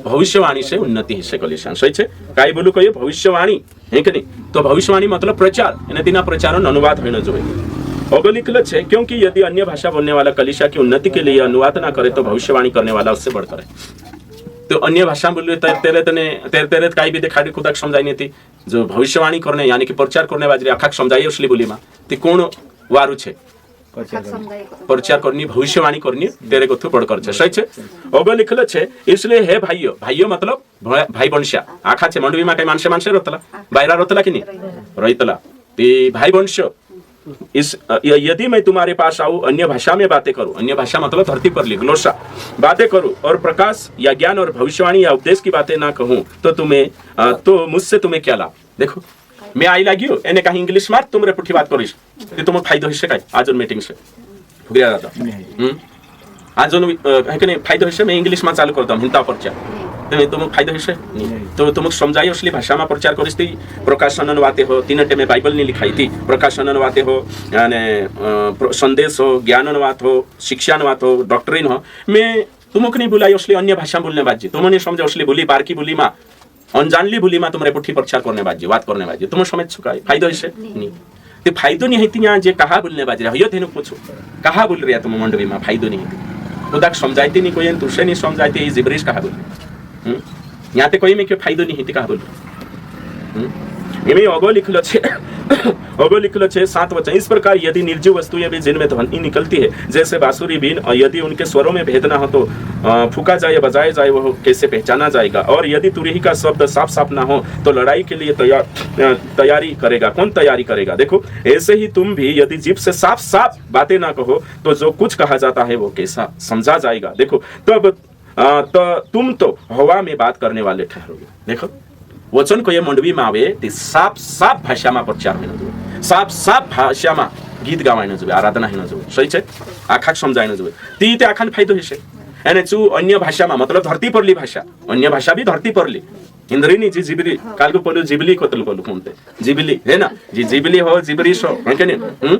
भविष्यवाणी से उन्नति हिस्से कोलिशान सही छे काई बोलू कहिए भविष्यवाणी है कि नहीं तो भविष्यवाणी मतलब प्रचार एने दिना प्रचार अनुवाद होना चाहिए ओगो लिखल छे क्योंकि यदि अन्य भाषा बोलने वाला कलिशा की उन्नति के लिए अनुवाद ना करे तो भविष्यवाणी करने वाला उससे बढ़कर है तो अन्य भाषा बोलिए तेरे तेरे काई भी दिखाड़ी खुद समझाई नहीं थी जो भविष्यवाणी करने यानी कि प्रचार करने वाली आखा समझाई उसली बोली मां ती कोण वारू छे प्रचार करनी भविष्यवाणी करनी तेरे को पढ़कर छे सही छे ओगो लिखल छे इसलिए हे भाइयों भाइयों मतलब भाई वंशा आखा छे मंडवी में कई मानसे मानसे रहतला बायरा रहतला कि नहीं रहितला ते भाई वंश इस यदि मैं तुम्हारे पास आऊं अन्य भाषा में बातें करूं अन्य भाषा मतलब धरती पर लिख ग्लोसा बातें करूं और प्रकाश या ज्ञान और भविष्यवाणी या उपदेश की बातें ना कहूं तो मुझसे तुम्हें क्या लाभ देखो मैं आई लाग्यो एने कहीं इंग्लिश मार तुमरे पुठी बात करिस ते तुम फायदो हिस्से काय आजून मीटिंग से फुगरिया दादा आजून है कि नहीं फायदो हिस्से मैं इंग्लिश में चालू करता हिंता प्रचार तो तुम फायदो हिस्से तो तुम समझाई असली भाषा में प्रचार करिस ती प्रकाशनन वाते हो 3 में बाइबल नहीं लिखाई थी प्रकाशनन वाते हो यानी संदेश हो ज्ञानन वात हो शिक्षान वात हो डॉक्ट्रिन हो मैं तुमको नहीं बुलाई असली अन्य भाषा बोलने बाजी तुम नहीं समझे असली बोली बारकी बोली माँ अनजानली बोली माँ तुमरे पुठी प्रचार करने बाजी बात करने बाजी तुम समझ चुका है फायदो हिस्से नहीं ते फायदो नहीं है यहाँ जे कहा बोलने बाजी रहा तेन पूछो कहा बोल रहा तुम मंडवी में फायदो नहीं खुदा समझाती नहीं कोई तुझसे नहीं समझाती जिब्रिश कहा बोल यहाँ ते कोई में क्यों फायदो नहीं कहा बोल अगो लिखलो छे 7 वचन इस प्रकार यदि निर्जीव वस्तुएं भी जिनमें ध्वनि निकलती है जैसे बांसुरी बीन और यदि उनके स्वरों में भेद ना हो तो फूका जाए या बजाया जाए वो कैसे पहचाना जाएगा और यदि तुरही का शब्द साफ साफ ना हो तो लड़ाई के लिए तैयारी करेगा कौन तैयारी करेगा देखो ऐसे ही तुम भी यदि जीभ से साफ साफ बातें ना कहो तो जो कुछ कहा जाता है वो कैसा समझा जाएगा देखो तब तो तुम तो हवा में बात करने वाले ठहरोगे देखो वचन को ये मंडवी में आवे ती साफ साफ भाषा में प्रचार होने जो साफ साफ भाषा में गीत गावायन जो आराधना होने जो सही छे आखा समझायन जो ती ते आखान फायदो हिसे एने चू अन्य भाषा में मतलब धरती परली भाषा अन्य भाषा भी धरती परली इंद्रिनी जी जिबली काल को बोलो जिबली को तल बोलो कोनते जिबली है ना जी जिबली हो जिबरिश हो है के नहीं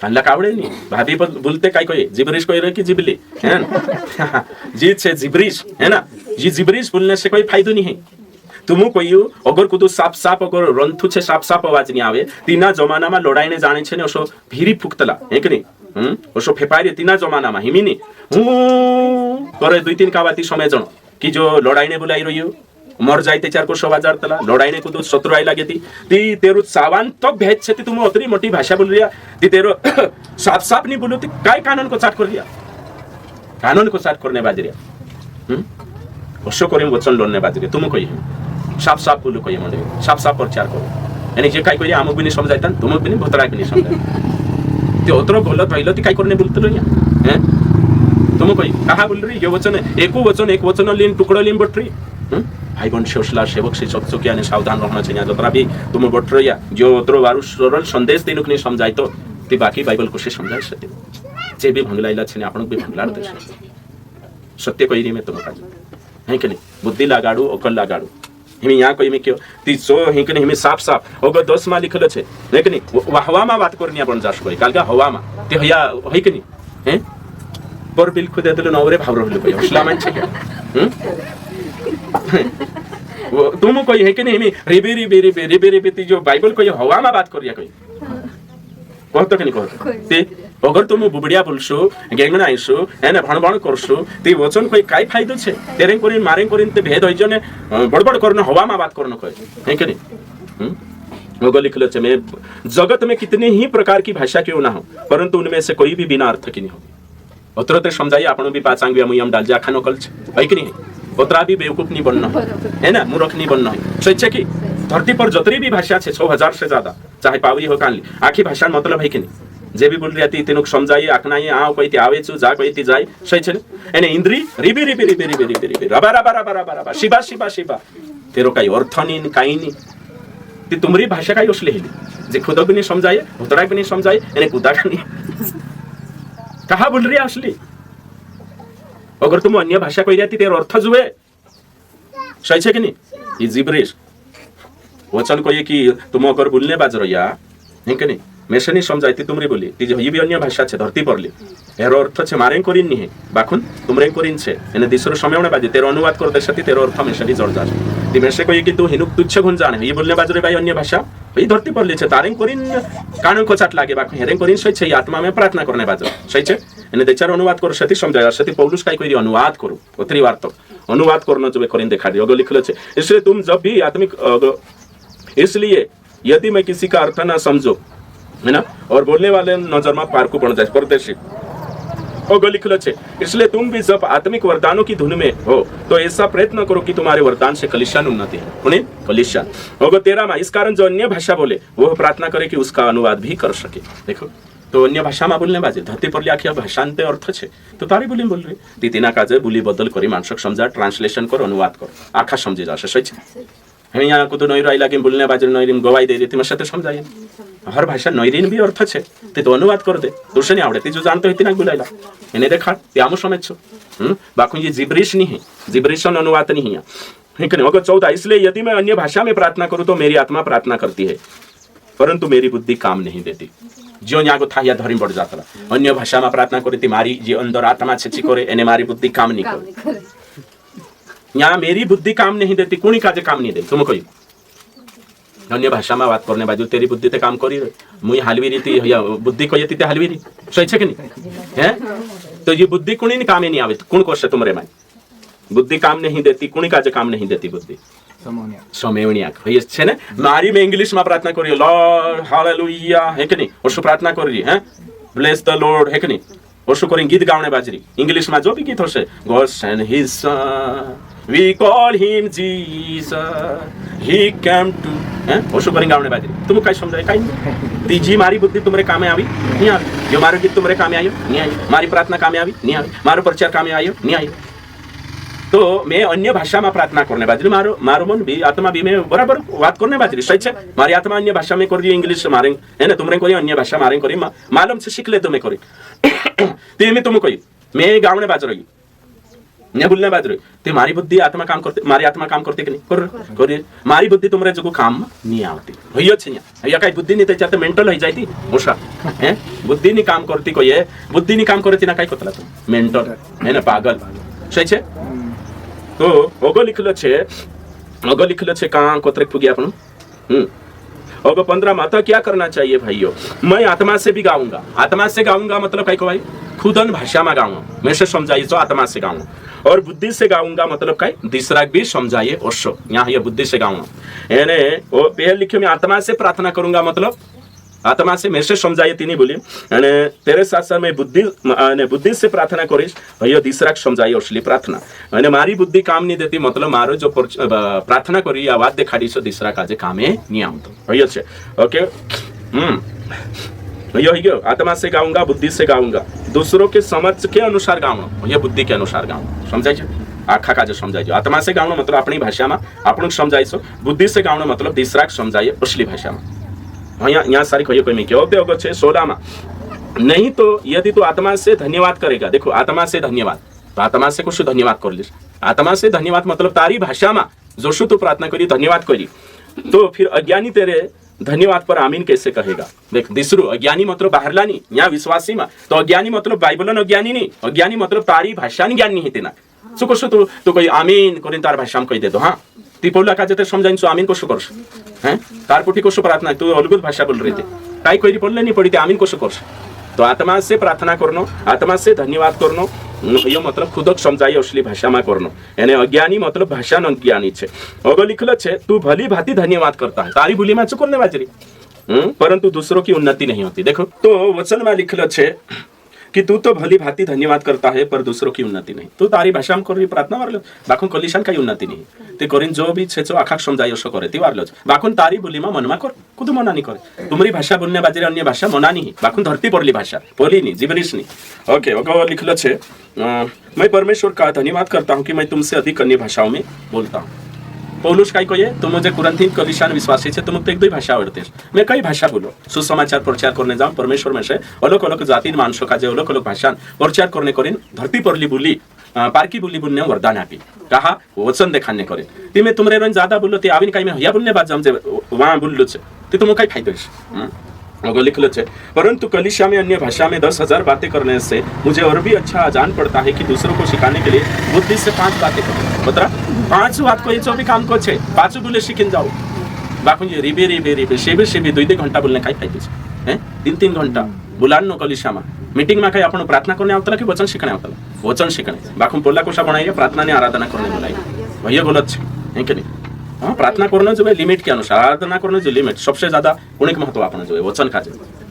अल्लाह कावड़े नहीं भाभी बोलते काय कोई जिबरिश कोई रे की जिबली है ना जी छे जिबरिश है ना जी जिबरिश बोलने से कोई फायदो नहीं है तुम कोई अगर कुछ साफ साफ अगर रंथु छे साफ साफ आवाज नहीं आवे तीना जमाना में लड़ाई ने जाने छे ने ओसो भीरी फुकतला है कि नहीं ओसो फेपारी तीना जमाना में हिमिनी करे 2-3 कावाती समय जण कि जो लड़ाई ने बुलाई रहियो मर जायते 4 को 100,000 तला लड़ाई ने कुछ शत्रु आई लागे ती तेरो सावान तो भेज छे तुम अतरी मोटी भाषा बोल रिया ती तेरो साफ साफ नहीं बोलो ती काय कानून को चाट कर रिया कानून को चाट करने बाज रिया ओसो करिम वचन लोने बाज रिया तुम कोई साफ साफ बोलो कोई मंडे साफ साफ प्रचार करो यानी जे काय कोई आमक भी नहीं समझायता तुमक भी नहीं भतरा भी नहीं समझाय ते ओतरो गलत रहिलो ती काय करने बोलते रहिया हैं तुम कोई कहा बोल रही ये वचन एक वचन लीन टुकड़ो लीन बटरी भाई वंशला सेवक से चकचकिया ने सावधान रहना चाहिए जतरा भी तुम बटरिया जो ओतरो वारु सरल संदेश देनुक नहीं समझाय तो ती बाकी बाइबल को से समझाय सते जे भी भंगलाइला छे ने आपन भी भंगलाड़ दे सत्य कोई नहीं मैं तुम है कि नहीं बुद्धि लगाड़ू अकल लगाड़ू हिमी यहाँ कोई में क्यों ती सो हिंक ने हिमी साफ साफ ओगो 10 मा लिखलो छे है कि नहीं हवा में बात करनिया बन जास कोई काल का हवा में ते हया है कि नहीं हैं पर बिल खुदे दले नवरे भाव रहले कोई हौसला मान छे वो तुम कोई है कि नहीं हिमी रिबी ती जो बाइबल कोई हवा में बात करिया कोई कहतो कि नहीं कहतो ते अगर तुम बुबड़िया बोलसो गेंगना आइसो एने भणभण करसो ते वचन कोई काय फायदो छे तेरे कोरिन मारे कोरिन ते भेद होई जने बड़बड़ करनो हवा में बात करनो कोई है कि नहीं वो लिखलो छे मैं जगत में कितने ही प्रकार की भाषा क्यों ना हो परंतु उनमें से कोई भी बिना अर्थ की नहीं हो उतरते समझाइए आपनो भी पाचांग मुयम डाल जा खानो कल है कि नहीं उतरा भी बेवकूफ नहीं बनना है ना मूर्ख नहीं बनना है सच है कि धरती पर जतरी भी भाषा छे 6,000 से ज्यादा चाहे पावरी हो कानली आखी भाषा मतलब है कि नहीं जे भी बोल रही थी तेनुक समझाइए आखनाइए आओ कोई थी आवे छु जा कोई थी जाय सही छे एने इंद्री रिबी रबा शिबा तेरो काही अर्थ नहीं काही नहीं ती तुमरी भाषा काही असली हेली जे खुद भी नहीं समझाइए भुतरा भी नहीं समझाइए एने कुदा नहीं कहा बोल रही असली अगर तुम अन्य भाषा कोई रहती तेरो अर्थ जुए सही छे कि नहीं ये जिब्रिश वचन को ये कि तुम अगर बोलने बाज रहिया है कि नहीं मैं से नहीं समझाइती तुमरी बोली ती जो ये भी अन्य भाषा छे धरती परली एरो अर्थ छे मारे करिन नहीं बाखुन तुमरे करिन छे एने दिसरो समयने बाजी तेरो अनुवाद करते सती तेरो अर्थ में सदी जड़ जास ती में से कोई कि तू हिनुक तुच्छ गुण जाने ये बोलने बाज रे भाई अन्य भाषा ये धरती परली छे तारे करिन कानून को चाट लागे बाखुन हेरे करिन सही छे आत्मा में प्रार्थना करने बाज सही छे एने देचार अनुवाद कर सती समझाया सती पौलुस काय कोई अनुवाद करू उतरी वार्ता अनुवाद करनो जो करिन देखा दियो अगो लिखलो छे इसलिए तुम जब भी आत्मिक इसलिए यदि मैं किसी का अर्थ ना समझो है ना, और बोलने वाले नजर में पारकू बन जाए परदेशी। ओगो लिखलो छे, इसलिए तुम भी जब आत्मिक वरदानों की धुन में हो तो ऐसा प्रयत्न करो कि तुम्हारे वरदान से कलिशान उन्नति है। उन्हें कलिशान ओगो 13 में, इस कारण जो अन्य भाषा बोले वो प्रार्थना करे कि उसका अनुवाद भी कर सके। देखो तो अन्य भाषा में बोलने बाजे धरती पर आखिया भाषांते अर्थ छे तो तारी बोली बोल रही तीतीना काजे बोली बदल करी मानसक समझा, ट्रांसलेशन कर, अनुवाद कर, आखा समझी जाशे। सही छे हमें यहाँ को तो नई राई लागे बोलने बाजे नईरीन गवाई दे रही थी मशा समझाइए हर भाषा नईरीन भी अर्थ छे ते तो अनुवाद कर दे तुझे नहीं आवड़े जो जानते होती ना बुलाइला इन्हें देखा ते आमो समझ छो बाकी ये जिब्रिश नहीं है, जिब्रिशन अनुवाद नहीं है। ठीक है अगर 14, इसलिए यदि मैं अन्य भाषा में प्रार्थना करूं तो मेरी आत्मा प्रार्थना करती है परंतु मेरी बुद्धि काम नहीं देती। जो यहाँ को था या धरी बढ़ जाता अन्य भाषा में प्रार्थना करी थी मारी जो अंदर आत्मा छे करे एने मारी बुद्धि काम नहीं करे। यहाँ मेरी बुद्धि काम नहीं देती कुणी काजे काम नहीं दे तुम कोई अन्य भाषा में बात करने बाजू तेरी बुद्धि ते काम करी मुई हलवी रीति या बुद्धि को ये हलवी री सही छे कि नहीं है। तो ये बुद्धि कुणी काम नहीं आवे कुण कोशे तुमरे माई बुद्धि काम नहीं देती कुणी काजे काम नहीं देती बुद्धि समयवणियाक है छे ने मारी में इंग्लिश में प्रार्थना करियो लॉर्ड हालेलुया है कि नहीं ओशो प्रार्थना करी है ब्लेस द लॉर्ड है कि नहीं ओशो करी गीत गावने बाजरी इंग्लिश में जो भी गीत होशे God send his son we call him Jesus he came to हैं ओशो करी गावने बाजरी तुम काय समझाय काय तीजी मारी बुद्धि तुमरे कामे आवी नहीं आवी जो मारो गीत तुमरे कामे आयो नहीं आयो मारी प्रार्थना कामे आवी नहीं आवी मारो प्रचार कामे आयो नहीं आयो। तो मैं अन्य भाषा में प्रार्थना करने बाजरी मारो मारो मन भी आत्मा भी मैं बराबर बात करने बाजरी सही है मारी आत्मा अन्य भाषा में कर रही इंग्लिश मारे है ना तुमरे कोई अन्य भाषा मारे करी मालूम से सीख ले तुम्हें करी ते मैं तुम कोई मैं गावने बाज रही मैं बोलने बाज रही ते मारी बुद्धि आत्मा काम करते मारी आत्मा काम करते कि नहीं कर मारी बुद्धि तुमरे जो काम नहीं आती भैया छे या काही बुद्धि नहीं त्याच्यात मेंटल हो जाती ओशा हैं बुद्धि नहीं काम करती कोई है बुद्धि नहीं काम करती ना काही कोतला तुम मेंटल है ना पागल सही छे। तो ओगो लिखलो छे कहाँ कोतरे पुगी अपन ओगो 15 माता क्या करना चाहिए भाइयों, मैं आत्मा से भी गाऊंगा। आत्मा से गाऊंगा मतलब काय को भाई खुदन भाषा में गाऊंगा मैं से समझाइए तो आत्मा से गाऊंगा और बुद्धि से गाऊंगा मतलब काय दूसरा भी समझाइए ओशो यहाँ ये बुद्धि से गाऊंगा यानी वो पहले लिखे मैं आत्मा से प्रार्थना करूंगा मतलब आत्मा से मेरे से समझाइए तीनी बोली અને तेरे साथ साथ मैं बुद्धि से प्रार्थना करीश भैया तीसरा समझाइए असली प्रार्थना અને मारी बुद्धि काम नहीं देती मतलब मारो जो प्रार्थना करी या वाद देखाड़ी सो तीसरा काजे कामे नहीं आवतो भैया छे ओके भैया हो गयो आत्मा से गाऊंगा बुद्धि से गाऊंगा दूसरों के समझ के अनुसार गाऊंगा भैया बुद्धि के अनुसार गाऊंगा समझाई छे आखा काजे समझाई आत्मा से गाऊंगा मतलब अपनी भाषा में आपन समझाइसो बुद्धि से गाऊंगा मतलब तीसरा समझाइए असली भाषा में यहाँ सारी कहिए कोई में क्यों होगा 16 में नहीं तो यदि तो आत्मा से धन्यवाद करेगा देखो आत्मा से धन्यवाद तो आत्मा से कुछ धन्यवाद कर लीजिए आत्मा से धन्यवाद मतलब तारी भाषा में जोशु तो प्रार्थना करी धन्यवाद करी तो फिर अज्ञानी तेरे धन्यवाद पर आमीन कैसे कहेगा। देख दिसरू अज्ञानी मतलब बाहरला नहीं यहाँ विश्वासी में तो अज्ञानी मतलब बाइबल अज्ञानी नहीं अज्ञानी मतलब तारी भाषा ज्ञान नहीं है शू कशो तो कोई आमीन करी तार भाषा में कही दे दो हाँ ती पौला का जते समझाइन सो आमीन कशो करश हैं तार पुठी कशो प्रार्थना तू अलगुत भाषा बोल रहे थे काय कोई पडले नहीं पड़ी आमीन कशो करश। तो आत्मा से प्रार्थना करनो आत्मा से धन्यवाद करनो यो मतलब खुदक समझाई असली भाषा में करनो यानी अज्ञानी मतलब भाषा न ज्ञानी छे। अगो लिखलो छे तू भली भांति धन्यवाद करता है तारी भूली में चुकरने बाजरी परंतु दूसरों की उन्नति नहीं होती। देखो तो वचन में लिखलो छे कि तू तो भली भांति धन्यवाद करता है पर दूसरों की उन्नति नहीं तू तारी भाषा में कर प्रार्थना वारलो बाकुन कलिशान काही उन्नति नहीं ते करीन जो भी छे जो आखा समझाई असो करे ती वारलो बाकुन तारी बोली में मनमा कर खुद मना नहीं करे तुम्हारी भाषा बोलने बाजरे अन्य भाषा मना नहीं बाकुन धरती पड़ली भाषा बोली नहीं जिबरिश नहीं। ओके ओके लिखलो छे मैं परमेश्वर का धन्यवाद करता हूँ कि मैं तुमसे अधिक अन्य भाषाओं में बोलता हूँ। पौलुस काय को ये तुम मुझे कुरंथीन कलिशान विश्वासी छे तुम तो एक दो भाषा आवडते मैं कई भाषा बोलो सुसमाचार प्रचार करने जाऊँ परमेश्वर में से अलग अलग जाति मानसों का अलग अलग भाषा प्रचार करने करीन धरती परली बोली पारकी बोली बोलने वरदान आपी कहा वचन देखाने करे ती मैं तुमरे रन ज्यादा बोलो ती आविन काय में हया बोलने बाद जमजे वहां बोललो छे ती तुम काय फायदो छे अगो लिखलो छे परंतु कलिशा में अन्य भाषा में 10,000 बातें करने से मुझे और भी अच्छा जान पड़ता है कि दूसरों को सिखाने के लिए बुद्धि से 5 बातें करो बता 5 बात को ये भी काम को छे 5 बोले सीखिन जाओ बाकुन ये रिबे शेबे 2 घंटा बोलने काय फायदो छे हैं 3 घंटा बुलान नो कलिशा में मीटिंग में काय आपण प्रार्थना करने आवतला कि वचन शिकणे आवतला वचन शिकणे बाकुन पोला कोशा बनाई प्रार्थना ने आराधना करने बोलाई भैया गलत छे है कि नहीं हाँ प्रार्थना करना जो है लिमिट के अनुसार आराधना करना जो लिमिट सबसे ज्यादा उन्हें महत्व आपने जो है वचन का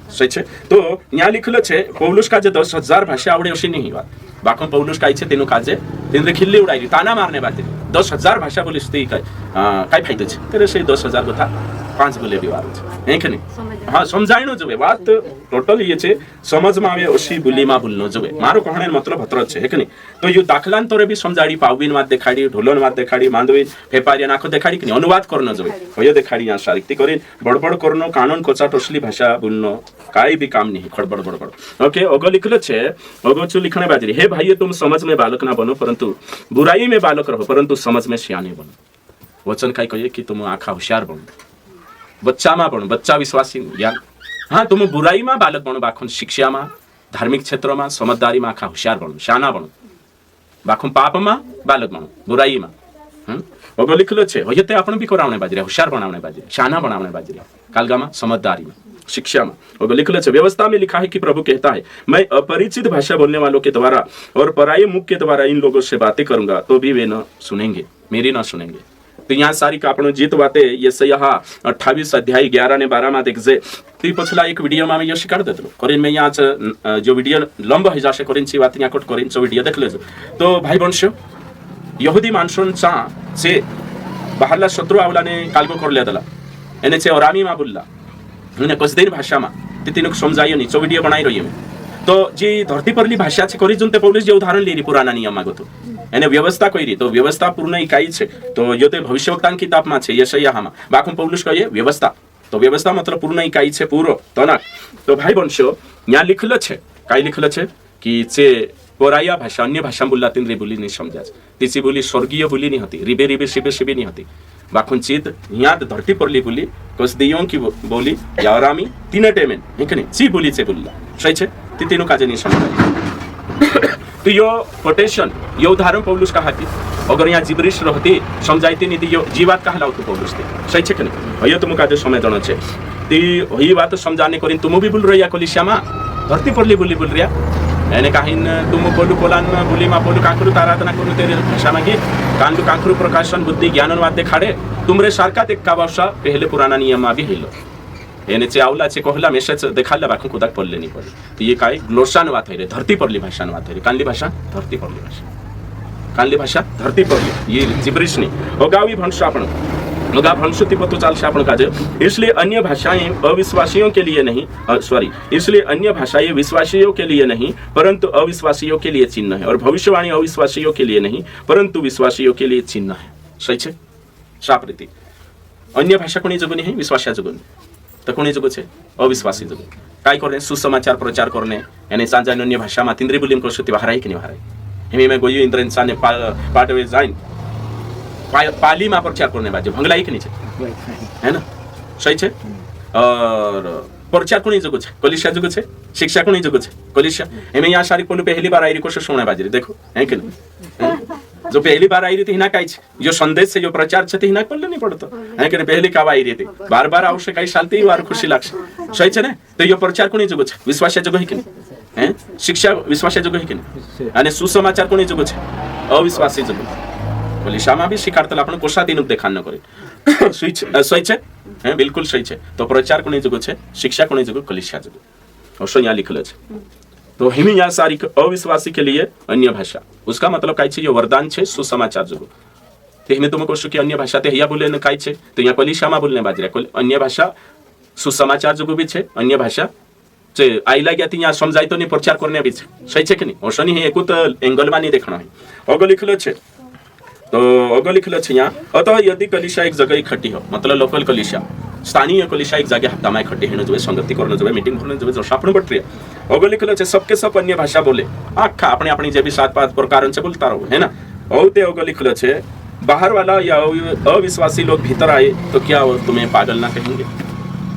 सही छे तो यहाँ लिखल छे पौलुस का जे 10,000 भाषा आवडे अशी नहीं बात बाखून पौलुस काय छे तेनु काजे तिंद्रे खिल्ली उडायली ताना मारने बाते 10,000 भाषा बोलीस ती काय फायदो छे तेरे से 10,000 कथा 5 बोले भी वारो छे है के नहीं हाँ समजाइनो जोवे बात टोटल ये छे समझ में आवे ओसी बोली में बोलनो जोवे मारो कहणे मतलब हतर छे है के नहीं तो यो दाखलांतरे भी समजाडी पावबीन वात देखाडी ढोलन वात देखाडी मांदवी फेपारिया नाखो देखाडी कि अनुवाद करनो जोवे होय देखाडी या सारिक्ती करी बडबड करनो कानून कोचाट असली भाषा बोलनो काई भी काम नहीं खड़बड़ बड़बड़ ओके अगो लिखलो छे अगो चु लिखने बाजरी हे भाई तुम समझ में बालक ना बनो परंतु बुराई में बालक रहो परंतु समझ में सियाने बनो वचन काय कहिए कि तुम आखा होशियार बनो बच्चा में बनो बच्चा विश्वासी ज्ञान हाँ तुम बुराई में बालक बनो बाखुन शिक्षा में धार्मिक क्षेत्र में समझदारी में आखा होशियार बनो शाना बनो बाखुन पाप में बालक बनो बुराई में अगो लिखलो छे होयते आपण भी करावणे बाजरी होशियार बनावणे बाजरी शाना बनावणे बाजरी कालगा में समझदारी में शिक्षा में और लिखल है व्यवस्था में लिखा है कि प्रभु कहता है मैं अपरिचित भाषा बोलने वालों के द्वारा और पराये मुख के द्वारा इन लोगों से बातें करूंगा तो भी वे न सुनेंगे मेरी न सुनेंगे तो यहाँ सारी का आपण जीत बातें ये से यहाँ 28 अध्याय 11 ने 12 में देख जे ती पछला एक वीडियो में ये शिकार देतलो करिन में यहाँ जो वीडियो लंब है जासे करिन ची बात यहाँ कोट करिन सो वीडियो देख ले तो भाई वंश यहूदी माणसांचा से बाहरला शत्रु आवलाने कालगो करल्या दला एने से ओरामी मा बोलला उन्हें कुछ दिन भाषा में तीनों समझाइए नहीं वीडियो बनाई रही है तो जी धरती परली भाषा छे करी जुनते पौलुस जे उदाहरण ली पुराना नियम मागो तो एने व्यवस्था करी तो व्यवस्था पूर्ण इकाई छे तो यो ते भविष्यवक्तान किताब में छे यशायाह में बाखुं पौलुस कहे व्यवस्था तो व्यवस्था मतलब पूर्ण इकाई छे पूरो तना तो भाई वंशो यहाँ लिखल छे काय लिखल छे कि जे पराया भाषा अन्य भाषा बोलला तिंद्री बोली नहीं समझा तिची बोली स्वर्गीय बोली नहीं होती रिबे रिबे शिबे शिबे नहीं होती बाखुन चित यहाँ धरती परली बोली कसदियों की बोली यारामी तीन टेमेन इकने ची बोली से बोलला सही छे ती तीनों काजे नहीं समझा तो यो कोटेशन यो उदाहरण पौलुस का हाथी अगर यहाँ जिब्रिश रहती समझाइती नहीं यो जीवात कहा लाउतो पौलुस थे सही छे कने हयो तुम काजे समय जण छे ती ही बात समझाने करिन तुम भी बोल रहिया कलिसियामा धरती परली बोली बोल रिया एने काहीन तुम बोलू कोलान बोली मा बोलू कांकरू आराधना करू तेरे भाषा मागी कांदू कांकरू प्रकाशन बुद्धि ज्ञानवाद देखाडे तुमरे सारखा ते का वर्षा पहले पुराना नियम भी हेलो एने चे आवला चे कहला मेसेज देखाला बाखु कुदाक पडले नहीं पडले तो ये काय ग्लोसान वात है रे धरती परली भाषा वात है रे कानली भाषा धरती परली भाषा कानली भाषा धरती परली ये जिब्रिश नहीं ओगावी भाषा आपण मगा भंशुति पतो चाल से आपण काजे इसलिए अन्य भाषाएं अविश्वासियों के लिए नहीं इसलिए अन्य भाषाएं विश्वासियों के लिए नहीं परंतु अविश्वासियों के लिए चिन्ह है और भविष्यवाणी अविश्वासियों के लिए नहीं परंतु विश्वासियों के लिए चिन्ह है सही छे साप रीति अन्य भाषा कोणी जगो नहीं विश्वासिया जगो तो कोणी जगो छे अविश्वासी जगो काय करने सुसमाचार प्रचार करने यानी सांजान अन्य भाषा में तिंद्री बोलीम कसुती बाहर कि नहीं बाहर हिमी में गोयु इंद्र इंसान ने पाटवे जाइन पाली में प्रचार करने बाजे भंगला एक नीचे है ना सही छे और प्रचार को नहीं जगो छे कलिसिया जगो छे शिक्षा को नहीं जगो छे कलिसिया एमे यहाँ सारी पोलू पहली बार आई रही कोशिश होने बाजे देखो है कि नहीं जो पहली बार आई रही थी हिना काई छे जो संदेश से जो प्रचार छे हिना पल्ले नहीं पड़तो है कि पहली काव आई रही थी बार बार आवश्य काई शांति वार खुशी लागशे सही छे ने तो यो प्रचार को नहीं जगो छे विश्वास जगो है कि नहीं हैं शिक्षा विश्वास जगो है कि नहीं अने सुसमाचार को नहीं जगो छे अविश्वासी जगो कलिसियामा भी शिकारतला आपण कोशा दिन देखान करे सही छे हैं बिल्कुल सही छे तो प्रचार कोनी जगो छे शिक्षा कोनी जगो कलिसिया जगो और सो यहाँ लिखल छे तो हिमी यहाँ सारी अविश्वासी के लिए अन्य भाषा उसका मतलब काय छे ये वरदान छे सुसमाचार जगो ते हिमी तुमको शो कि अन्य भाषा ते हिया बोले न काय छे तो यहाँ कलिसियामा बोलने बाजरे अन्य भाषा सुसमाचार जगो भी छे अन्य भाषा जे आईला गया ती यहाँ समझाई तो नहीं प्रचार करने भी छे सही छे कि नहीं और सनी है एको तो एंगल में नहीं देखना है अगो लिखल छे तो अगो लिखल छे यहाँ अतः यदि कलिसिया एक जगह इकट्ठी हो मतलब लोकल कलिसिया स्थानीय कलिसिया एक जगह हफ्ता में इकट्ठी होने जो संगति करने जो मीटिंग करने जो आपण बटरिया अगो लिखल छे सबके सब अन्य भाषा बोले आखा अपने अपनी जे भी 7-5 प्रकार से बोलता रहो है ना और ते अगो लिखल छे बाहर वाला या अविश्वासी लोग भीतर आए तो क्या वो तुम्हें पागल ना कहेंगे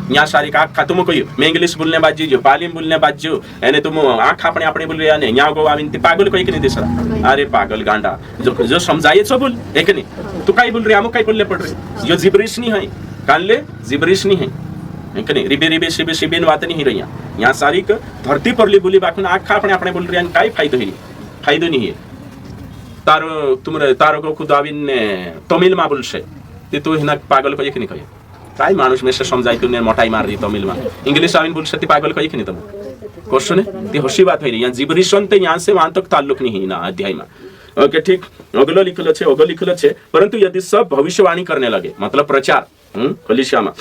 यहाँ सारी आखा तुम कोई मैं इंग्लिश बोलने बाजी जो पाली बोलने बाजू यानी तुम आखा अपने अपने बोल रहे यहाँ गो आविन पागल कोई नहीं दूसरा अरे पागल गांडा जो समझाइए सो बोल एक नहीं तू काई बोल रहे हम काई बोलने पड़ रहे जो जिब्रिश नहीं है कान ले जिब्रिश नहीं है एक नहीं रिबे रिबे शिबे शिबे बात नहीं रही यहाँ सारी धरती परली बोली बाखुन आखा अपने अपने बोल रहे काई फायदो नहीं है तारो को खुद आविन तमिल मा बोलशे ते तो हिना पागल को एक नहीं कहे काय माणूस मेसे समजायतून मोटाई मार दी तमिल में इंग्लिश आविन बोल सकती पागल कही कि नहीं तुम क्वेश्चन है ती होशी बात है यहाँ जिब्रिशन ते यहाँ से वहां तक ताल्लुक नहीं ना अध्याय में ओके ठीक अगलो लिखल छे परंतु यदि सब भविष्यवाणी करने लगे मतलब प्रचार कलिसिया में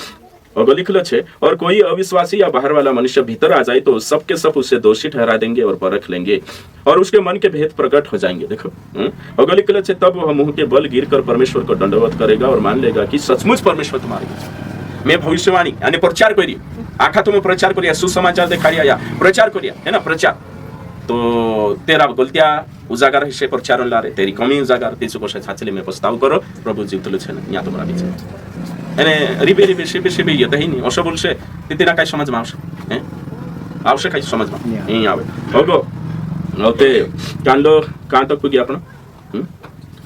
अगलो लिखल छे और कोई अविश्वासी या बाहर वाला मनुष्य भीतर आ जाए तो सबके सब उसे दोषी ठहरा देंगे और परख लेंगे और उसके मन के भेद प्रकट हो जाएंगे देखो अगलो लिखल छे तब वह मुंह के बल गिर कर परमेश्वर को दंडवत करेगा और मान लेगा कि सचमुच परमेश्वर तुम्हारे बीच मैं भविष्यवाणी यानी प्रचार करी आखा तुम्हें प्रचार करिया सुसमाचार देखा या प्रचार करिया है ना प्रचार तो तेरा गलतिया उजागर हिस्से प्रचार ला रे तेरी कमी उजागर तेसु को छाचले में पछताव करो प्रभु जीवतलो छे या तुम्हारा बीच एने रिबे रिबे शिबे शिबे येत ही नहीं असो बोलसे तितेना काय समज में आवश्यक हैं आवश्यक काय समज में यही आवे होगो औते कांडो कहां तक पुगी आपण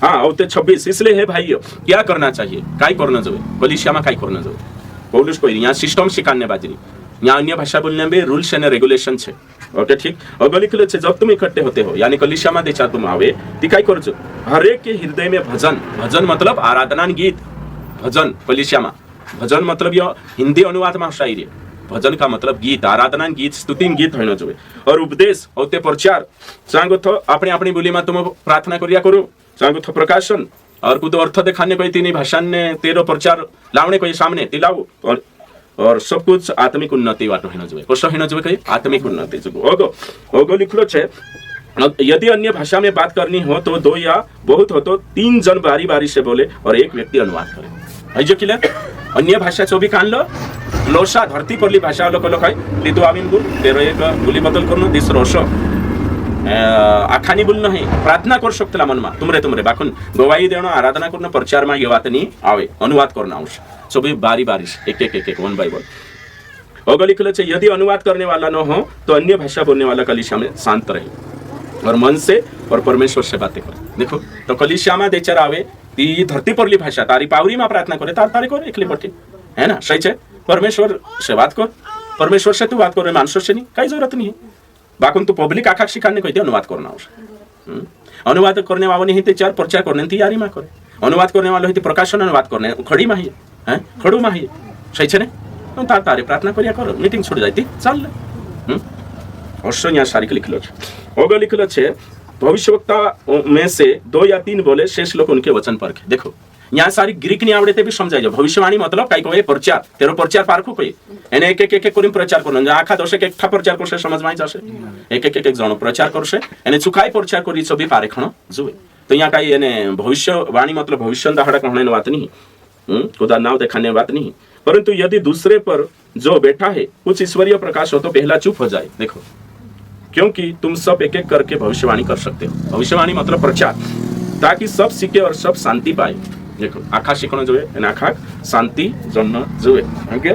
हां औते 26 इसलिए है भाइयों क्या करना चाहिए काय करना जोए कलीसिया में काय करना जोए पौलुस कोई यहाँ सिस्टम सिखाने बाजरी यहाँ अन्य भाषा बोलने में रूल्स एंड रेगुलेशन छे ओके ठीक अगो लिखले छे जब तुम इकट्ठे होते हो यानी कलीसिया में देचा तुम आवे ती काय करजो हर एक के हृदय में भजन मतलब आराधना गीत भजन कलीसिया में भजन मतलब यह हिंदी अनुवाद में शायरी भजन का मतलब गीत आराधना गीत स्तुति गीत होना जोए और उपदेश होते प्रचार सांगो थो अपनी अपनी बोली में तुम प्रार्थना करिया करो सांगो थो प्रकाशन और कुछ अर्थ दिखाने को तीन भाषा ने तेरो प्रचार लावने को सामने तिलाओ और सब कुछ आत्मिक उन्नति वाट होना जोए कोसो होना जोए कहीं आत्मिक उन्नति जो ओगो लिखलो छे यदि अन्य भाषा में बात करनी हो तो 2 या बहुत हो तो 3 जन बारी बारी से बोले और एक व्यक्ति अनुवाद करे है जो किले अन्य भाषा चो भी कान लो लोसा धरती परली भाषा लोक लोक है लितु आमिन गुल तेरो एक गुली बदल करनो दिस रोशो आखानी बोल नहीं प्रार्थना कर शकतला मन में तुमरे बाकुन गवाही देनो आराधना करनो प्रचार में ये बात नहीं आवे अनुवाद करना आवश्यक सो भी बारी बारी एक वन बाय वन अगो लिखल छे यदि अनुवाद करने वाला न हो तो अन्य भाषा बोलने वाला कलीसिया में शांत रहे और मन से और परमेश्वर से बातें करे देखो तो कलीसिया में देचर आवे ती धरती परली भाषा तारी पावरी में प्रार्थना करे तारे कर एकली बटी है ना सही छे परमेश्वर से बात कर परमेश्वर से तू बात कर मानुष से नहीं कई जरूरत नहीं है बाकुन तू पब्लिक आखा शिकाने कहते अनुवाद करना आवश्यक अनुवाद करने वाले ही चार प्रचार करने तैयारी में करे अनुवाद करने वाले ही प्रकाशन अनुवाद करने खड़ी में ही है खड़ू में ही सही छे ने तारे प्रार्थना करिया करो मीटिंग छोड़ जाती चल अवश्य यहाँ सारी लिखलो छे ओगो लिखलो छे भविष्यवक्ता में से 2 या 3 बोले शेष लोग उनके वचन परखे देखो यहाँ सारी ग्रीक नहीं आवड़े भी समझाई जाओ भविष्यवाणी मतलब कई कहे प्रचार तेरो प्रचार पारखो कोई एने एक करीम प्रचार करो आखा दोषे एकठा प्रचार करसे समझ में जासे एक जण प्रचार करसे एने चुकाई प्रचार करी छबी पारेखण जुए तो यहाँ कई एने भविष्यवाणी मतलब भविष्य दहाड़ा कहने बात नहीं खुदा नाव दिखाने बात नहीं परंतु यदि दूसरे पर जो बैठा है कुछ ईश्वरीय प्रकाश हो तो पहला चुप हो जाए देखो क्योंकि तुम सब एक करके भविष्यवाणी कर सकते हो भविष्यवाणी मतलब प्रचार ताकि सब सीखे और सब शांति पाए देखो आखा शिकण जो है आखा शांति जन्म जो है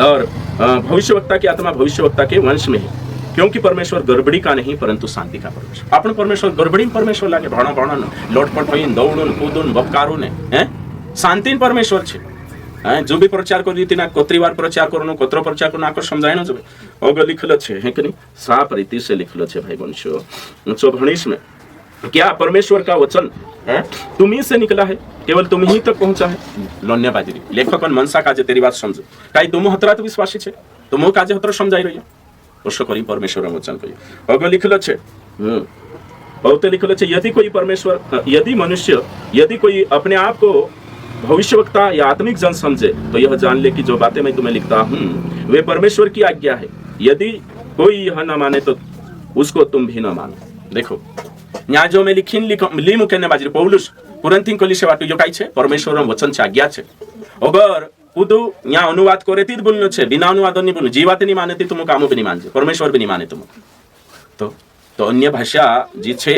और भविष्यवक्ता की आत्मा भविष्यवक्ता के वंश में है क्योंकि परमेश्वर गड़बड़ी का नहीं परंतु शांति का परमेश्वर अपन परमेश्वर गड़बड़ी में परमेश्वर लागे भाणा भाणा लोटपट होइन दौड़ून कूदून बपकारून हैं शांति परमेश्वर छे जो भी प्रचार कर रीति ना कोत्रीवार प्रचार करनो कोत्रो प्रचार करनो आको समझायनो जो अगो लिखलो छे है कि नहीं साफ रीति से लिखलो छे भाई वंशो 19 में क्या परमेश्वर का वचन तुम ही से निकला है केवल तुम ही तक पहुंचा है लोन्या बाजरी लेखक मनसा काजे तेरी बात समझो काई तुम हतरा तो विश्वासी छे तुम काजे हतरा समझाई रही वर्ष करी परमेश्वर वचन कही अगो लिखलो छे बहुते लिखलो छे यदि मनुष्य यदि कोई अपने आप को भविष्यवक्ता या आत्मिक जन समझे तो यह जान ले कि जो बातें मैं तुम्हें लिखता हूँ वे परमेश्वर की आज्ञा है यदि कोई यह न माने तो उसको तुम भी न मानो देखो यहाँ जो मैं ली मुकेने बाजरी पौलुस कुरंथी कलीसिया वाटू जो काई छे परमेश्वर वचन छे आज्ञा छे अगर खुद यहाँ अनुवाद करे ती बोलनो छे बिना अनुवाद नहीं बोलनो जी बात नहीं माने ती तुम कामो भी नहीं मानजे परमेश्वर भी नहीं माने तुम तो अन्य भाषा जी छे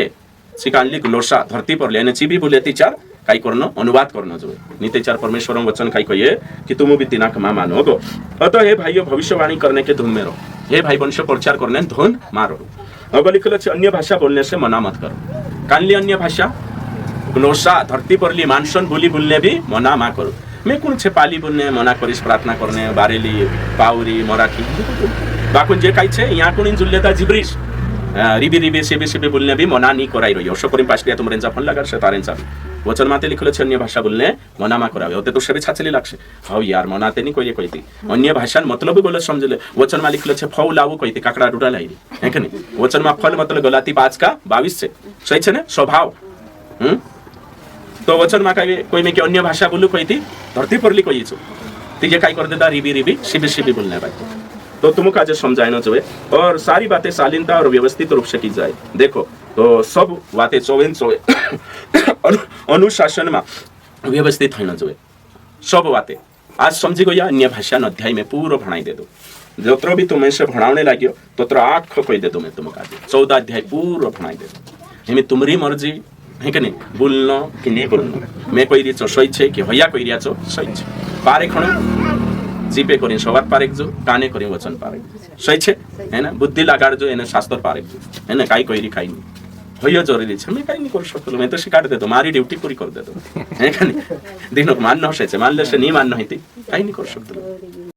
सिकानली ग्लोसा धरती पर लेने ची भी बोले ती चार काई करनो अनुवाद करनो जो नीते चार परमेश्वर वचन काई कहिए कि तुम भी तिना कमा मानो गो अतः हे भाइयों भविष्यवाणी करने के धुन में रहो हे भाई वंश प्रचार करने धुन मारो अगर लिखल छे अन्य भाषा बोलने से मना मत करो कानली अन्य भाषा ग्लोसा धरती परली मानसन बोली बोलने भी मना मा करो मैं कौन छे पाली बोलने मना करिस प्रार्थना करने बारेली पावरी मराठी बाकुन जे काई छे यहाँ कोणी जुल्लेता जिब्रिश रिबी रिबी सिबी सिबी बोलने भी मना नहीं कराई रही अशो करीम पास तुम रेंजा फोन लगा से तारें सा वचन माते लिखलो छे अन्य भाषा बोलने मना मा करावे होते तो सेबे छाचली लागसे हाउ यार मनाते नहीं कोई कहती अन्य भाषा मतलब बोले समझले वचन मा लिखलो छे फौ लावू कहती काकड़ा डुडा लाइरी है कि नहीं वचन मा फल मतलब गलाती 5 का 22 से सही छे ने स्वभाव तो वचन मा कोई में कि अन्य भाषा बोलू कहती धरती पर ली कोई छु तिजे काय कर देता रिबी रिबी सिबी सिबी बोलने भाई तो तुमको आज समझाना चाहिए और सारी बातें शालीनता और व्यवस्थित रूप से की जाए देखो तो सब बातें चौबेन अनुशासन में व्यवस्थित होना चाहिए सब बातें आज समझी गया अन्य भाषा अध्याय में पूरा भणाई दे दो जत्र भी तुम्हें से भणावने लगे तत्र आख कही दे दो मैं तुमको आज 14 अध्याय पूरा भणाई दे दो हमें तुम्हारी मर्जी है कि नहीं बोलना कि नहीं बोलना मैं कही रही सही छे कि भैया कही रहा सही छे पारे खणो जीपे करी सवार पारेक जो काने करी वचन पारेक सही छे है ना बुद्धि लगाड़ जो एने शास्त्र पारेक जो है ना काई कही खाई नहीं होइयो जरूरी छे मैं काई नहीं कर सकतो मैं तो सिकाट दे दो मारी ड्यूटी पूरी कर दे दो है कि नहीं दिनक मान न होसे मान ले से नहीं मान न होती काई नहीं कर सकतो